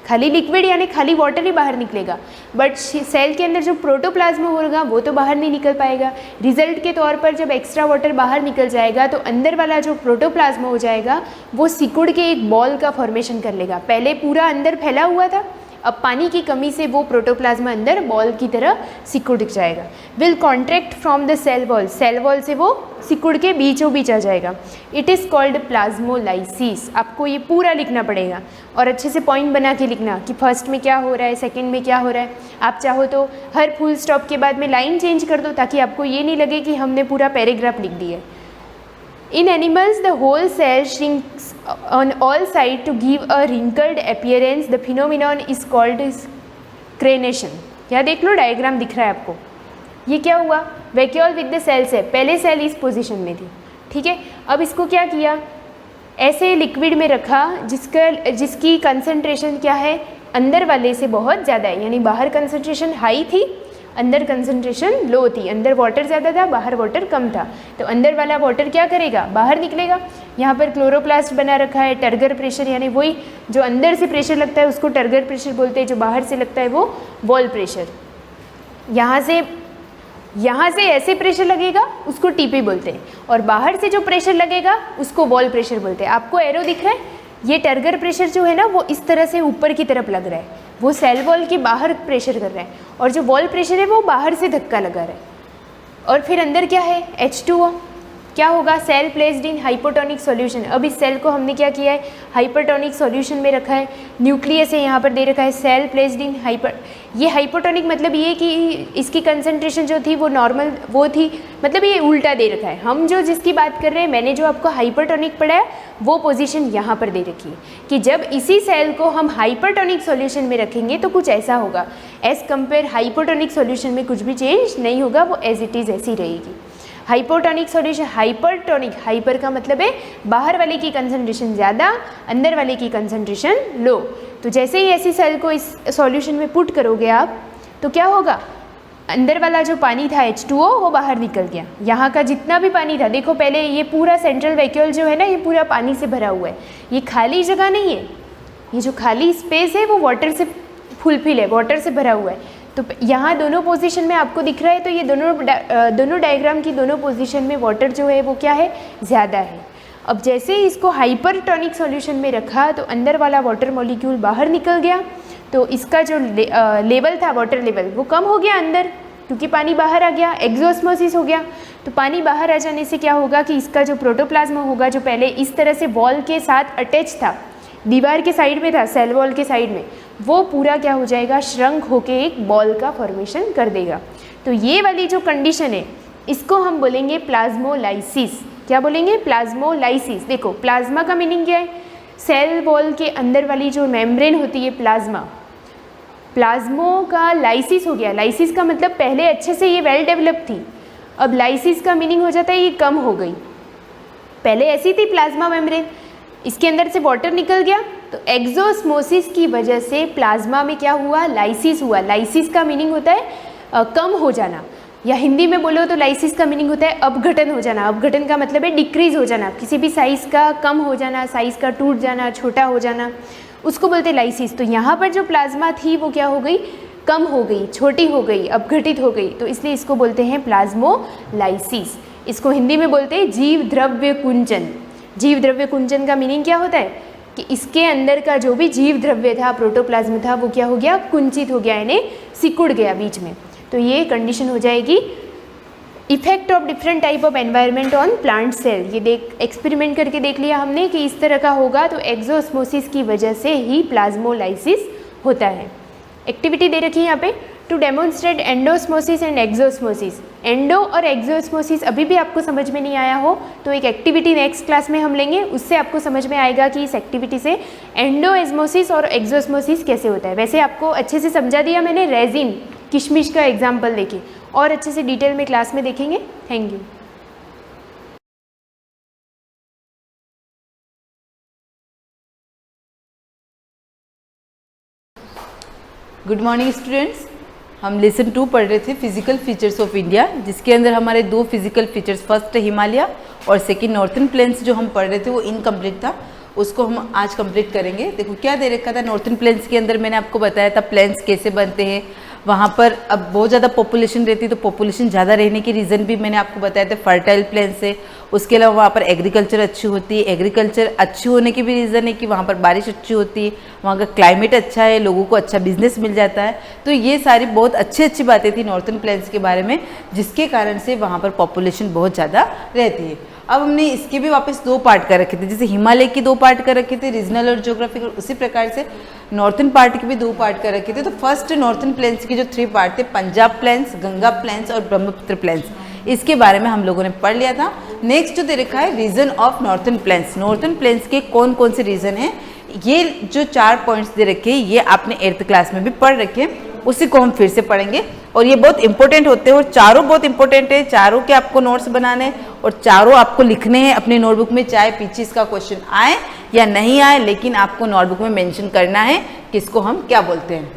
खाली लिक्विड यानी खाली वाटर ही बाहर निकलेगा, बट सेल के अंदर जो प्रोटोप्लाज्म होगा वो तो बाहर नहीं निकल पाएगा। रिजल्ट के तौर पर जब एक्स्ट्रा वाटर बाहर निकल जाएगा तो अंदर वाला जो प्रोटोप्लाज्म हो जाएगा वो सिकुड़ के एक बॉल का फॉर्मेशन कर लेगा। पहले पूरा अंदर फैला हुआ था, अब पानी की कमी से वो प्रोटोप्लाज्म अंदर बॉल की तरह सिकुड़ जाएगा। Will contract from the cell wall, cell wall से वो सिकुड़ के बीचों बीच आ जाएगा। It is called plasmolysis. आपको ये पूरा लिखना पड़ेगा और अच्छे से पॉइंट बना के लिखना कि फर्स्ट में क्या हो रहा है, सेकंड में क्या हो रहा है। आप चाहो तो हर फुल स्टॉप के बाद में लाइन चेंज कर दो ताकि आपको ये नहीं लगे कि हमने पूरा पैराग्राफ लिख दिया। In animals, the whole cell shrinks on all sides to give a wrinkled appearance. The phenomenon is called crenation. क्या देख लो, डायग्राम दिख रहा है आपको। ये क्या हुआ? वैक्यूल विद द सेल्स है, पहले सेल इस पोजीशन में थी, ठीक है। अब इसको क्या किया? ऐसे लिक्विड में रखा जिसकी कंसंट्रेशन क्या है? अंदर वाले से बहुत ज़्यादा है, यानी बाहर कंसंट्रेशन हाई थी, अंदर कंसंट्रेशन लो थी। अंदर वाटर ज़्यादा था, बाहर वाटर कम था। तो अंदर वाला वाटर क्या करेगा? बाहर निकलेगा। यहाँ पर क्लोरोप्लास्ट बना रखा है, टर्गर प्रेशर, यानी वही जो अंदर से प्रेशर लगता है उसको टर्गर प्रेशर बोलते हैं, जो बाहर से लगता है वो वॉल प्रेशर। यहाँ से ऐसे प्रेशर लगेगा उसको टीपी बोलते हैं, और बाहर से जो प्रेशर लगेगा उसको वॉल प्रेशर बोलते हैं। आपको एरो दिख रहा है? ये टर्गर प्रेशर जो है ना वो इस तरह से ऊपर की तरफ लग रहा है, वो सेल वॉल के बाहर प्रेशर कर रहा है, और जो वॉल प्रेशर है वो बाहर से धक्का लगा रहा है। और फिर अंदर क्या है? H2O। क्या होगा, cell placed in hypotonic solution. अब इस सेल को हमने क्या किया है, हाइपरटोनिक सॉल्यूशन में रखा है, न्यूक्लियस है यहाँ पर दे रखा है, सेल प्लेस्ड इन ये हाइपोटोनिक मतलब ये कि इसकी कंसंट्रेशन जो थी वो नॉर्मल वो थी, मतलब ये उल्टा दे रखा है। हम जो जिसकी बात कर रहे हैं, मैंने जो आपको हाइपरटोनिक पढ़ा है वो पोजीशन यहाँ पर दे रखी है कि जब इसी सेल को हम हाइपरटोनिक सॉल्यूशन में रखेंगे तो कुछ ऐसा होगा, एज कंपेयर हाइपोटोनिक सॉल्यूशन में कुछ भी चेंज नहीं होगा, वो एज इट इज़ ऐसी रहेगी। हाइपोटोनिक सॉल्यूशन, हाइपरटोनिक, हाइपर का मतलब है बाहर वाले की कंसंट्रेशन ज़्यादा, अंदर वाले की कंसंट्रेशन लो। तो जैसे ही ऐसी सेल को इस सॉल्यूशन में पुट करोगे आप, तो क्या होगा, अंदर वाला जो पानी था H2O वो बाहर निकल गया। यहाँ का जितना भी पानी था, देखो पहले ये पूरा सेंट्रल वैक्यूल जो है ना, ये पूरा पानी से भरा हुआ है, ये खाली जगह नहीं है, ये जो खाली स्पेस है वो वाटर से फुलफिल है, वाटर से भरा हुआ है। तो यहाँ दोनों पोजीशन में आपको दिख रहा है, तो ये दोनों डायग्राम की दोनों पोजीशन में वाटर जो है वो क्या है, ज़्यादा है। अब जैसे ही इसको हाइपरटोनिक सॉल्यूशन में रखा तो अंदर वाला वाटर मॉलिक्यूल बाहर निकल गया, तो इसका जो लेवल था, वाटर लेवल, वो कम हो गया अंदर, क्योंकि पानी बाहर आ गया, एक्सोस्मोसिस हो गया। तो पानी बाहर आ जाने से क्या होगा कि इसका जो प्रोटोप्लाज्मा होगा, जो पहले इस तरह से वॉल के साथ अटैच था, दीवार के साइड में था, सेल वॉल के साइड में, वो पूरा क्या हो जाएगा, श्रंक होके एक बॉल का फॉर्मेशन कर देगा। तो ये वाली जो कंडीशन है इसको हम बोलेंगे प्लाज्मोलाइसिस। क्या बोलेंगे, प्लाज्मोलाइसिस। देखो प्लाज्मा का मीनिंग क्या है, सेल वॉल के अंदर वाली जो मेम्ब्रेन होती है प्लाज्मा, प्लाज्मो का लाइसिस हो गया। लाइसिस का मतलब पहले अच्छे से ये वेल डेवलप थी, अब लाइसिस का मीनिंग हो जाता है ये कम हो गई। पहले ऐसी थी प्लाज्मा मेम्ब्रेन, इसके अंदर से वाटर निकल गया, तो एक्सोस्मोसिस की वजह से प्लाज्मा में क्या हुआ, लाइसिस हुआ। लाइसिस का मीनिंग होता है कम हो जाना, या हिंदी में बोलो तो लाइसिस का मीनिंग होता है अपघटन हो जाना। अपघटन का मतलब है डिक्रीज हो जाना, किसी भी साइज़ का कम हो जाना, साइज़ का टूट जाना, छोटा हो जाना, उसको बोलते हैं लाइसिस। तो यहाँ पर जो प्लाज्मा थी वो क्या हो गई, कम हो गई, छोटी हो गई, अपघटित हो गई, तो इसलिए इसको बोलते हैं प्लाज्मोलाइसिस। इसको हिंदी में बोलते हैं जीव द्रव्य कुंचन। जीव द्रव्य कुंचन का मीनिंग क्या होता है कि इसके अंदर का जो भी जीव द्रव्य था, प्रोटोप्लाज्म था, वो क्या हो गया, कुंचित हो गया, यानी सिकुड़ गया बीच में। तो ये कंडीशन हो जाएगी। Effect of different type of environment on plant cell, ये एक्सपेरिमेंट करके देख लिया हमने कि इस तरह का होगा, तो एक्सोस्मोसिस की वजह से ही प्लाज्मोलाइसिस होता है। एक्टिविटी दे रखी है यहाँ पे, to demonstrate endosmosis and exosmosis. Endo और एक्सोस्मोसिस अभी भी आपको समझ में नहीं आया हो तो एक एक्टिविटी नेक्स्ट क्लास में हम लेंगे, उससे आपको समझ में आएगा कि इस एक्टिविटी से एंडोएस्मोसिस और एक्सोस्मोसिस कैसे होता है। वैसे आपको अच्छे से समझा दिया मैंने, रेजिन किशमिश का एग्जाम्पल लेके, और अच्छे से डिटेल में क्लास में देखेंगे। Thank you. Good morning students, हम लेसन 2 पढ़ रहे थे फिजिकल फीचर्स ऑफ इंडिया, जिसके अंदर हमारे 2 फिजिकल फीचर्स, फर्स्ट हिमालय और सेकंड नॉर्थन प्लेन्स जो हम पढ़ रहे थे वो इनकम्प्लीट था, उसको हम आज कंप्लीट करेंगे। देखो क्या दे रखा था, नॉर्थन प्लेन्स के अंदर मैंने आपको बताया था प्लेन्स कैसे बनते हैं, वहाँ पर अब बहुत ज़्यादा पॉपुलेशन रहती है, तो पॉपुलेशन ज़्यादा रहने की रीज़न भी मैंने आपको बताया था फर्टाइल प्लेन्स है। उसके अलावा वहाँ पर एग्रीकल्चर अच्छी होती है, एग्रीकल्चर अच्छी होने की भी रीज़न है कि वहाँ पर बारिश अच्छी होती है, वहाँ का क्लाइमेट अच्छा है, लोगों को अच्छा बिजनेस मिल जाता है। तो ये सारी बहुत अच्छी बातें थी नॉर्थन प्लेन्स के बारे में, जिसके कारण से वहाँ पर पॉपुलेशन बहुत ज़्यादा रहती है। अब हमने इसके भी वापस 2 पार्ट कर रखे थे, जैसे हिमालय के 2 पार्ट कर रखे थे, रीजनल और ज्योग्राफिकल, उसी प्रकार से नॉर्थन पार्ट के भी 2 पार्ट कर रखे थे। तो फर्स्ट नॉर्थन प्लेन्स के जो 3 पार्ट थे, पंजाब प्लेन्स, गंगा प्लेन्स और ब्रह्मपुत्र प्लेन्स, इसके बारे में हम लोगों ने पढ़ लिया था। नेक्स्ट जो दे रखा है region of northern plains, northern plains के कौन कौन से रीजन हैं, ये जो 4 पॉइंट्स दे रखे हैं ये आपने 8th क्लास में भी पढ़ रखे हैं, उसी को हम फिर से पढ़ेंगे। और ये बहुत इंपॉर्टेंट होते हैं और चारों बहुत इंपॉर्टेंट है, चारों के आपको नोट्स बनाने हैं और चारों आपको लिखने हैं अपनी नोटबुक में, चाहे पीछे इसका क्वेश्चन आए या नहीं आए, लेकिन आपको नोटबुक में मेंशन करना है कि इसको हम क्या बोलते हैं।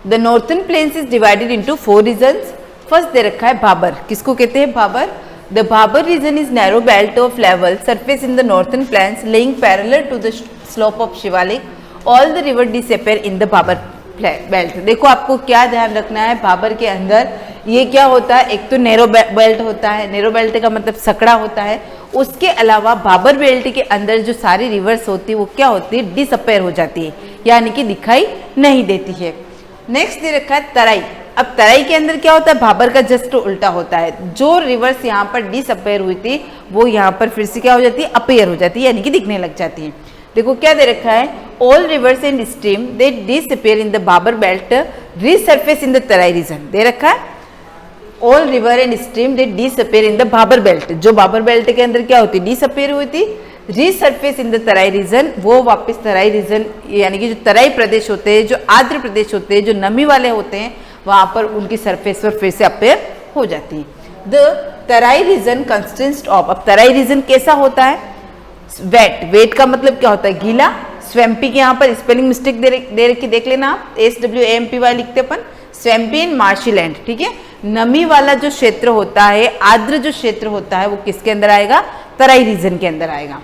The northern plains is divided into 4 regions. First दे रखा है भाबर, किसको कहते हैं Bhabar. The Bhabar region is narrow belt of level surface in the northern plains lying parallel to the slope of Shivalik, all the river disappear in the Bhabar belt. देखो आपको क्या ध्यान रखना है, भाबर के अंदर ये क्या होता है, एक तो नैरो बेल्ट होता है, नैरो बेल्ट का मतलब सकड़ा होता है, उसके अलावा भाबर बेल्ट के अंदर जो सारी रिवर्स होती है वो क्या होती है, डिसअपियर हो जाती है, यानी कि दिखाई नहीं देती है। नेक्स्ट दे रखा है तराई। अब तराई के अंदर क्या होता है, भाबर का जस्ट उल्टा होता है। जो रिवर्स यहाँ पर डिसअपेयर हुई थी वो यहाँ पर फिर से क्या हो जाती है, अपेयर हो जाती है, यानी कि दिखने लग जाती है। देखो क्या दे रखा है, all rivers and stream they disappear in the Bhabar belt resurface in the Terai region. दे रखा है all river and stream they disappear in the Bhabar belt. जो भाबर बेल्ट के अंदर क्या होती है, डिसअपेयर हुई थी, रीसर्फेस इन द तराई रीजन, वो वापस तराई रीजन यानी कि जो तराई प्रदेश होते हैं, जो आर्द्र प्रदेश होते हैं, जो नमी वाले होते हैं, वहां पर उनकी सरफेस पर फिर से अपेयर हो जाती है। The Terai region consist of, अब तराई रीजन कैसा होता है, वेट। वेट का मतलब क्या होता है, गीला। स्वैम्पी के यहाँ पर स्पेलिंग मिस्टेक दे रखी, देख लेना आप, SWAMPY लिखते अपन, स्वैम्पी एंड मार्शी लैंड, ठीक है। नमी वाला जो क्षेत्र होता है, आर्द्र जो क्षेत्र होता है, वो किसके अंदर आएगा, तराई रीजन के अंदर आएगा।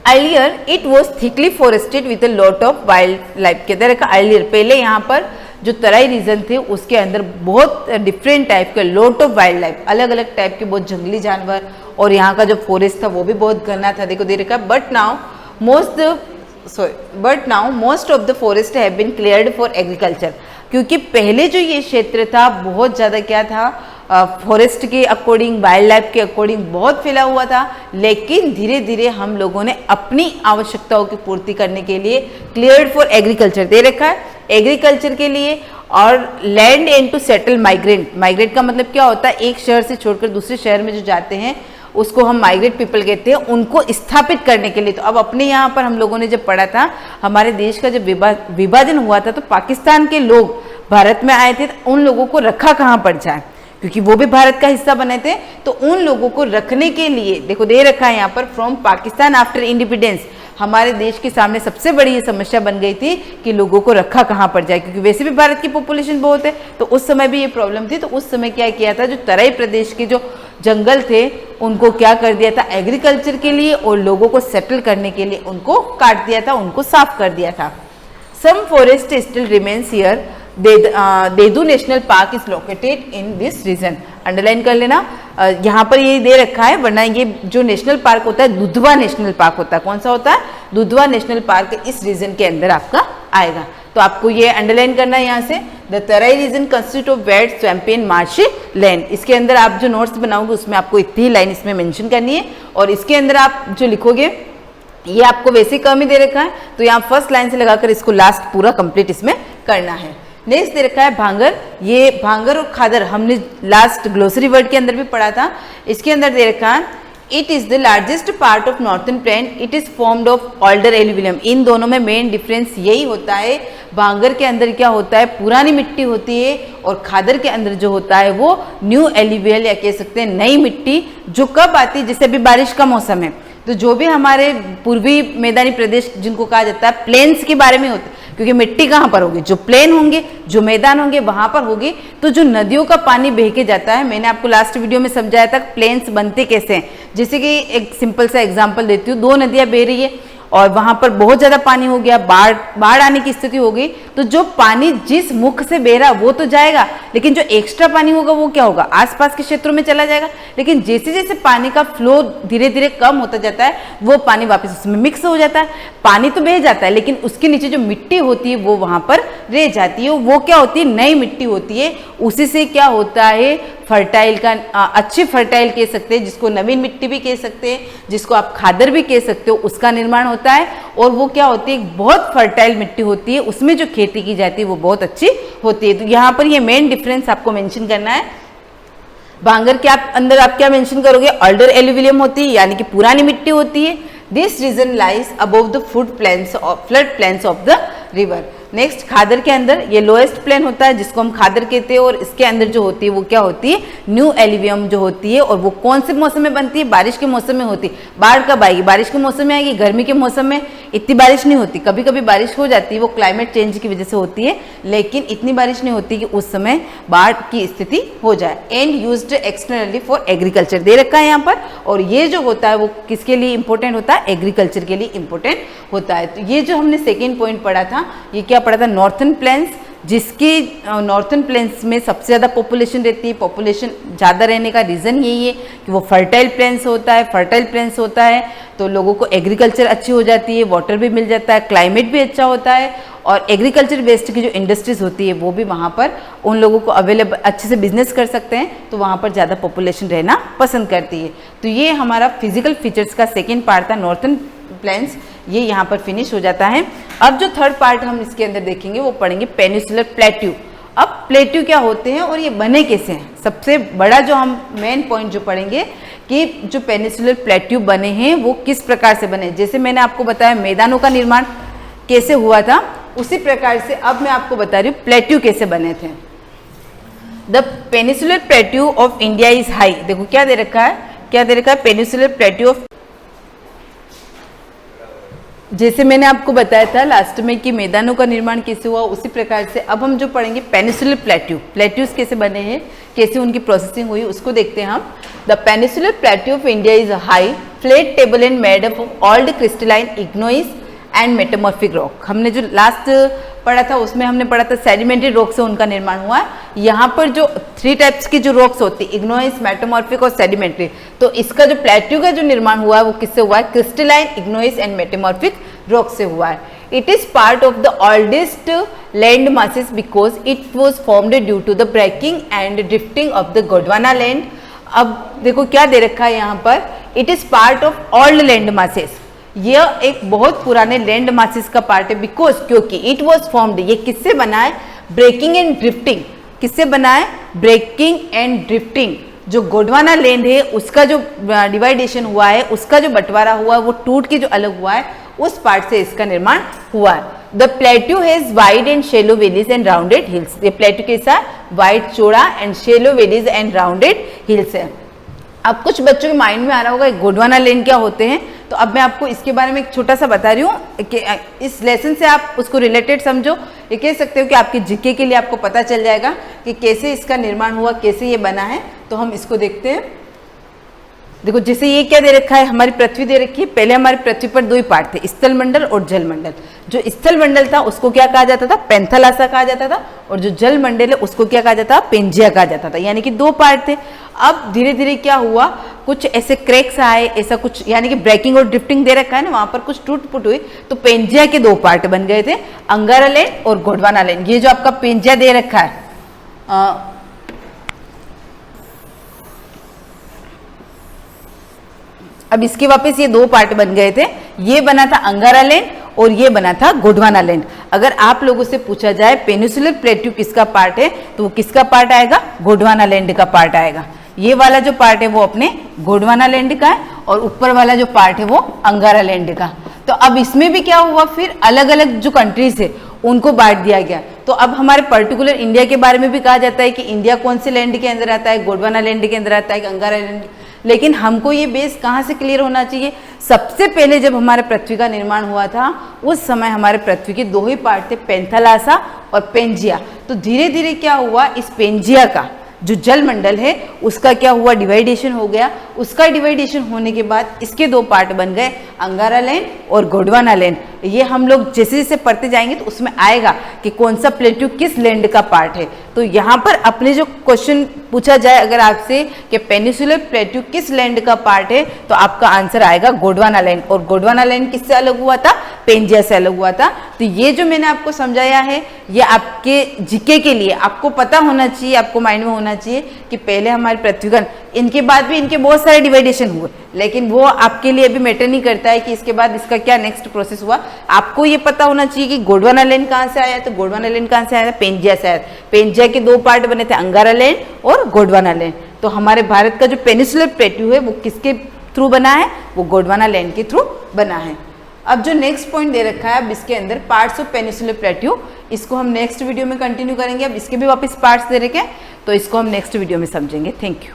Earlier it was thickly forested with a lot of wildlife। कहते रखा earlier, पहले यहाँ पर जो तराई रीजन थे उसके अंदर बहुत डिफरेंट टाइप के, लॉट ऑफ वाइल्ड लाइफ, अलग अलग टाइप के बहुत जंगली जानवर, और यहाँ का जो फॉरेस्ट था वो भी बहुत घना था, देखो दे रखा। But now most of the forest have been cleared for agriculture. क्योंकि पहले जो ये क्षेत्र था बहुत ज़्यादा क्या था, फॉरेस्ट के अकॉर्डिंग, वाइल्ड लाइफ के अकॉर्डिंग बहुत फैला हुआ था, लेकिन धीरे धीरे हम लोगों ने अपनी आवश्यकताओं की पूर्ति करने के लिए क्लियर्ड फॉर एग्रीकल्चर दे रखा है, एग्रीकल्चर के लिए। और land and to settle migrant. Migrate का मतलब क्या होता है, एक शहर से छोड़कर दूसरे शहर में जो जाते हैं उसको हम माइग्रेट पीपल कहते हैं, उनको स्थापित करने के लिए। तो अब अपने यहाँ पर हम लोगों ने जब पढ़ा था, हमारे देश का जब विभाजन हुआ था, तो पाकिस्तान के लोग भारत में आए थे, तो उन लोगों को रखा कहाँ पर जाए, क्योंकि वो भी भारत का हिस्सा बने थे, तो उन लोगों को रखने के लिए देखो दे रखा है यहाँ पर, फ्रॉम पाकिस्तान आफ्टर इंडिपेंडेंस। हमारे देश के सामने सबसे बड़ी ये समस्या बन गई थी कि लोगों को रखा कहाँ पर जाए, क्योंकि वैसे भी भारत की पॉपुलेशन बहुत है, तो उस समय भी ये प्रॉब्लम थी। तो उस समय क्या किया था, जो तराई प्रदेश के जो जंगल थे उनको क्या कर दिया था, एग्रीकल्चर के लिए और लोगों को सेटल करने के लिए उनको काट दिया था, उनको साफ कर दिया था। Some forest still remains here, देदू national park is located in this region. Underline कर लेना, यहाँ पर ये दे रखा है, वरना ये जो नेशनल पार्क होता है दुधवा नेशनल पार्क होता है। कौन सा होता है, दुधवा नेशनल पार्क इस रीजन के अंदर आपका आएगा। तो आपको ये अंडरलाइन करना है यहाँ से, the Terai region consist of wet, swampy and marshy land. इसके अंदर आप जो नोट्स बनाओगे उसमें आपको इतनी लाइन इसमें मेंशन करनी है, और इसके अंदर आप जो लिखोगे ये आपको वैसे कम ही दे रखा है, तो यहाँ फर्स्ट लाइन से लगाकर इसको लास्ट पूरा कंप्लीट इसमें करना है। नेक्स्ट दे रखा है भांगर। ये भांगर और खादर हमने लास्ट ग्लोसरी वर्ड के अंदर भी पढ़ा था। इसके अंदर दे रखा है, it is the largest part of northern plain, it is formed of older alluvium. इन दोनों में मेन डिफरेंस यही होता है, भांगर के अंदर क्या होता है, पुरानी मिट्टी होती है, और खादर के अंदर जो होता है वो न्यू एल्यूवियल या कह सकते हैं नई मिट्टी, जो कब आती है, जैसे अभी बारिश का मौसम है, तो जो भी हमारे पूर्वी मैदानी प्रदेश जिनको कहा जाता है प्लेन्स के बारे में होते, क्योंकि मिट्टी कहाँ पर होगी, जो प्लेन होंगे, जो मैदान होंगे वहां पर होगी। तो जो नदियों का पानी बह के जाता है, मैंने आपको लास्ट वीडियो में समझाया था प्लेन्स बनते कैसे हैं। जैसे कि एक सिंपल सा एग्जांपल देती हूँ, दो नदियां बह रही है और वहां पर बहुत ज्यादा पानी हो गया, बाढ़ आने की स्थिति हो गई, तो जो पानी जिस मुख से बह रहा वो तो जाएगा, लेकिन जो एक्स्ट्रा पानी होगा वो क्या होगा, आसपास के क्षेत्रों में चला जाएगा। लेकिन जैसे जैसे पानी का फ्लो धीरे धीरे कम होता जाता है, वो पानी वापस उसमें मिक्स हो जाता है। पानी तो बह जाता है, लेकिन उसके नीचे जो मिट्टी होती है वो वहां पर रह जाती है, वो क्या होती है, नई मिट्टी होती है। उसी से क्या होता है, फर्टाइल का अच्छी फर्टाइल कह सकते हैं, जिसको नवीन मिट्टी भी कह सकते हैं, जिसको आप खादर भी कह सकते हो, उसका निर्माण होता है। और वो क्या होती है, बहुत फर्टाइल मिट्टी होती है, उसमें जो खेती की जाती है वो बहुत अच्छी होती है। तो यहाँ पर ये मेन डिफरेंस आपको मेंशन करना है। भांगर के अंदर आप क्या मेंशन करोगे, ऑल्डर एल्यूविलियम होती है, यानी कि पुरानी मिट्टी होती है। This region lies above the flood plains of the river. Next Khadar के अंदर ये लोएस्ट प्लेन होता है, जिसको हम खादर कहते हैं, और इसके अंदर जो होती है वो क्या होती है, न्यू एल्यूवियम जो होती है। और वो कौन से मौसम में बनती है, बारिश के मौसम में होती है। बाढ़ कब आएगी, बारिश के मौसम में आएगी, गर्मी के मौसम में इतनी बारिश नहीं होती। कभी कभी बारिश हो जाती है, वो क्लाइमेट चेंज की वजह से होती है, लेकिन इतनी बारिश नहीं होती कि उस समय बाढ़ की स्थिति हो जाए। And used externally for agriculture दे रखा है यहाँ पर, और ये जो होता है वो किसके लिए इंपॉर्टेंट होता है, एग्रीकल्चर के लिए इंपॉर्टेंट होता है। तो ये जो हमने सेकेंड पॉइंट पढ़ा था, ये क्या पढ़ा था, नॉर्थन प्लेन्स, जिसकी नॉर्थन प्लेन्स में सबसे ज़्यादा पॉपुलेशन रहती है। पॉपुलेशन ज़्यादा रहने का रीज़न यही है कि वो फर्टाइल प्लेन्स होता है। फर्टाइल प्लेन्स होता है तो लोगों को एग्रीकल्चर अच्छी हो जाती है, वाटर भी मिल जाता है, क्लाइमेट भी अच्छा होता है, और एग्रीकल्चर बेस्ड की जो इंडस्ट्रीज़ होती है वो भी वहाँ पर उन लोगों को अवेलेबल अच्छे से बिजनेस कर सकते हैं, तो वहाँ पर ज़्यादा पॉपुलेशन रहना पसंद करती है। तो ये हमारा फिजिकल फीचर्स का सेकेंड पार्ट था, नॉर्थन प्लेन्स, ये यहाँ पर फिनिश हो जाता है। अब जो थर्ड पार्ट हम इसके अंदर देखेंगे वो पढ़ेंगे पेनिनसुलर प्लेट्यू। अब प्लेट्यू क्या होते हैं और ये बने कैसे हैं, सबसे बड़ा जो हम मेन पॉइंट जो पढ़ेंगे कि जो पेनिनसुलर प्लेट्यू बने हैं वो किस प्रकार से बने। जैसे मैंने आपको बताया मैदानों का निर्माण कैसे हुआ था, उसी प्रकार से अब मैं आपको बता रही हूँ प्लेट्यू कैसे बने थे। The peninsular plateau of India is high. देखो क्या दे रखा है, क्या दे रखा है, पेनिनसुलर प्लेट्यू ऑफ, जैसे मैंने आपको बताया था लास्ट में कि मैदानों का निर्माण कैसे हुआ, उसी प्रकार से अब हम जो पढ़ेंगे पेनिनसुलर प्लेट्यू, प्लेट्यूज कैसे बने हैं, कैसे उनकी प्रोसेसिंग हुई, उसको देखते हैं हम। The peninsular plateau of India is high flat table and made up of old crystalline igneous and metamorphic rock. हमने जो लास्ट पढ़ा था उसमें हमने पढ़ा था सेडिमेंट्री रॉक से उनका निर्माण हुआ। यहाँ पर जो 3 टाइप्स की जो रॉक्स होती है, इग्नोइस, मेटामॉर्फिक और सेडिमेंट्री, तो इसका जो प्लेट्यू का जो निर्माण हुआ है वो किससे हुआ है, crystalline, igneous and metamorphic rock से हुआ है। It is part of the oldest land masses because it was formed due to the breaking and drifting of the Gondwana land. अब देखो क्या दे रखा है यहाँ पर, it is part of old land masses, यह एक बहुत पुराने लैंड मासेस का पार्ट है, बिकॉज क्योंकि इट वॉज फॉर्म्ड, ये किससे बना है, ब्रेकिंग एंड ड्रिफ्टिंग, किससे बना है, ब्रेकिंग एंड ड्रिफ्टिंग। जो गोंडवाना लैंड है उसका जो डिवाइडेशन हुआ है, उसका जो बंटवारा हुआ है, वो टूट के जो अलग हुआ है, उस पार्ट से इसका निर्माण हुआ है। The plateau has wide and shallow valleys and rounded hills. ये प्लेट्यू कैसा, वाइड, चौड़ा and shallow valleys and rounded hills है। अब कुछ बच्चों के माइंड में आ रहा होगा गोंडवाना लैंड क्या होते हैं, तो अब मैं आपको इसके बारे में एक छोटा सा बता रही हूँ कि इस लेसन से आप उसको रिलेटेड समझो। ये कह सकते हो कि आपके जीके के लिए आपको पता चल जाएगा कि कैसे इसका निर्माण हुआ, कैसे ये बना है। तो हम इसको देखते हैं। देखो जैसे ये क्या दे रखा है, हमारी पृथ्वी दे रखी है। पहले हमारी पृथ्वी पर 2 ही पार्ट थे, स्थल मंडल और जल मंडल। जो स्थल मंडल था उसको क्या कहा जाता था, पैंथालासा कहा जाता था, और जो जल मंडल है उसको क्या कहा जाता था, पेंजिया कहा जाता था, यानी कि 2 पार्ट थे। अब धीरे धीरे क्या हुआ, कुछ ऐसे क्रैक्स आए, ऐसा कुछ, यानी कि ब्रेकिंग और ड्रिफ्टिंग दे रखा है ना, वहां पर कुछ टूट फूट हुई, तो पेंजिया के 2 पार्ट बन गए थे, अंगारा लैंड और गोंडवाना लैंड। ये जो आपका पेंजिया दे रखा है, अब इसके वापस ये 2 पार्ट बन गए थे, ये बना था अंगारा लैंड और ये बना था गोंडवाना लैंड। अगर आप लोगों से पूछा जाए पेनिनसुलर प्लेट्यू किसका पार्ट है, तो वो किसका पार्ट आएगा, गोंडवाना लैंड का पार्ट आएगा। ये वाला जो पार्ट है वो अपने गोंडवाना लैंड का है, और ऊपर वाला जो पार्ट है वो अंगारा लैंड का। तो अब इसमें भी क्या हुआ, फिर अलग अलग जो कंट्रीज है उनको बांट दिया गया। तो अब हमारे पर्टिकुलर इंडिया के बारे में भी कहा जाता है कि इंडिया कौन से लैंड के अंदर आता है, गोंडवाना लैंड के अंदर आता है कि अंगारा लैंड। लेकिन हमको ये बेस कहाँ से क्लियर होना चाहिए, सबसे पहले जब हमारे पृथ्वी का निर्माण हुआ था उस समय हमारे पृथ्वी के 2 ही पार्ट थे, पैंथालासा और पेंजिया। तो धीरे धीरे क्या हुआ, इस पेंजिया का जो जल मंडल है उसका क्या हुआ, डिवाइडेशन हो गया। उसका डिवाइडेशन होने के बाद इसके 2 पार्ट बन गए, अंगारा लैंड और गोंडवाना लैंड। ये हम लोग जैसे जैसे पढ़ते जाएंगे तो उसमें आएगा कि कौन सा प्लेट्यू किस लैंड का पार्ट है। तो यहाँ पर अपने जो क्वेश्चन पूछा जाए अगर आपसे कि पेनिनसुलर प्लेट्यू किस लैंड का पार्ट है, तो आपका आंसर आएगा गोंडवाना लैंड। और गोंडवाना लैंड किससे अलग हुआ था, पेंजिया से अलग हुआ था। तो ये जो मैंने आपको समझाया है ये आपके जीके के लिए आपको पता होना चाहिए, आपको माइंड में होना चाहिए कि पहले हमारे पृथ्वी का, इनके बाद भी इनके बहुत सारे डिवाइडेशन हुए, लेकिन वो आपके लिए अभी मैटर नहीं करता है कि इसके बाद इसका क्या नेक्स्ट प्रोसेस हुआ। आपको ये पता होना चाहिए कि गोंडवाना लैंड कहाँ से आया, तो गोंडवाना लैंड कहाँ से आया, पेंजिया से आया। पेंजिया के 2 पार्ट बने थे, अंगारा लैंड और गोंडवाना लैंड। तो हमारे भारत का जो पेनिनसुलर प्लेट्यू है वो किसके थ्रू बना है, वो गोंडवाना लैंड के थ्रू बना है। अब जो नेक्स्ट पॉइंट दे रखा है, अब इसके अंदर पार्ट्स ऑफ पेनिनसुलर प्लेट्यू, इसको हम नेक्स्ट वीडियो में कंटिन्यू करेंगे। अब इसके भी वापस पार्ट्स दे रखे हैं, तो इसको हम नेक्स्ट वीडियो में समझेंगे। Thank you.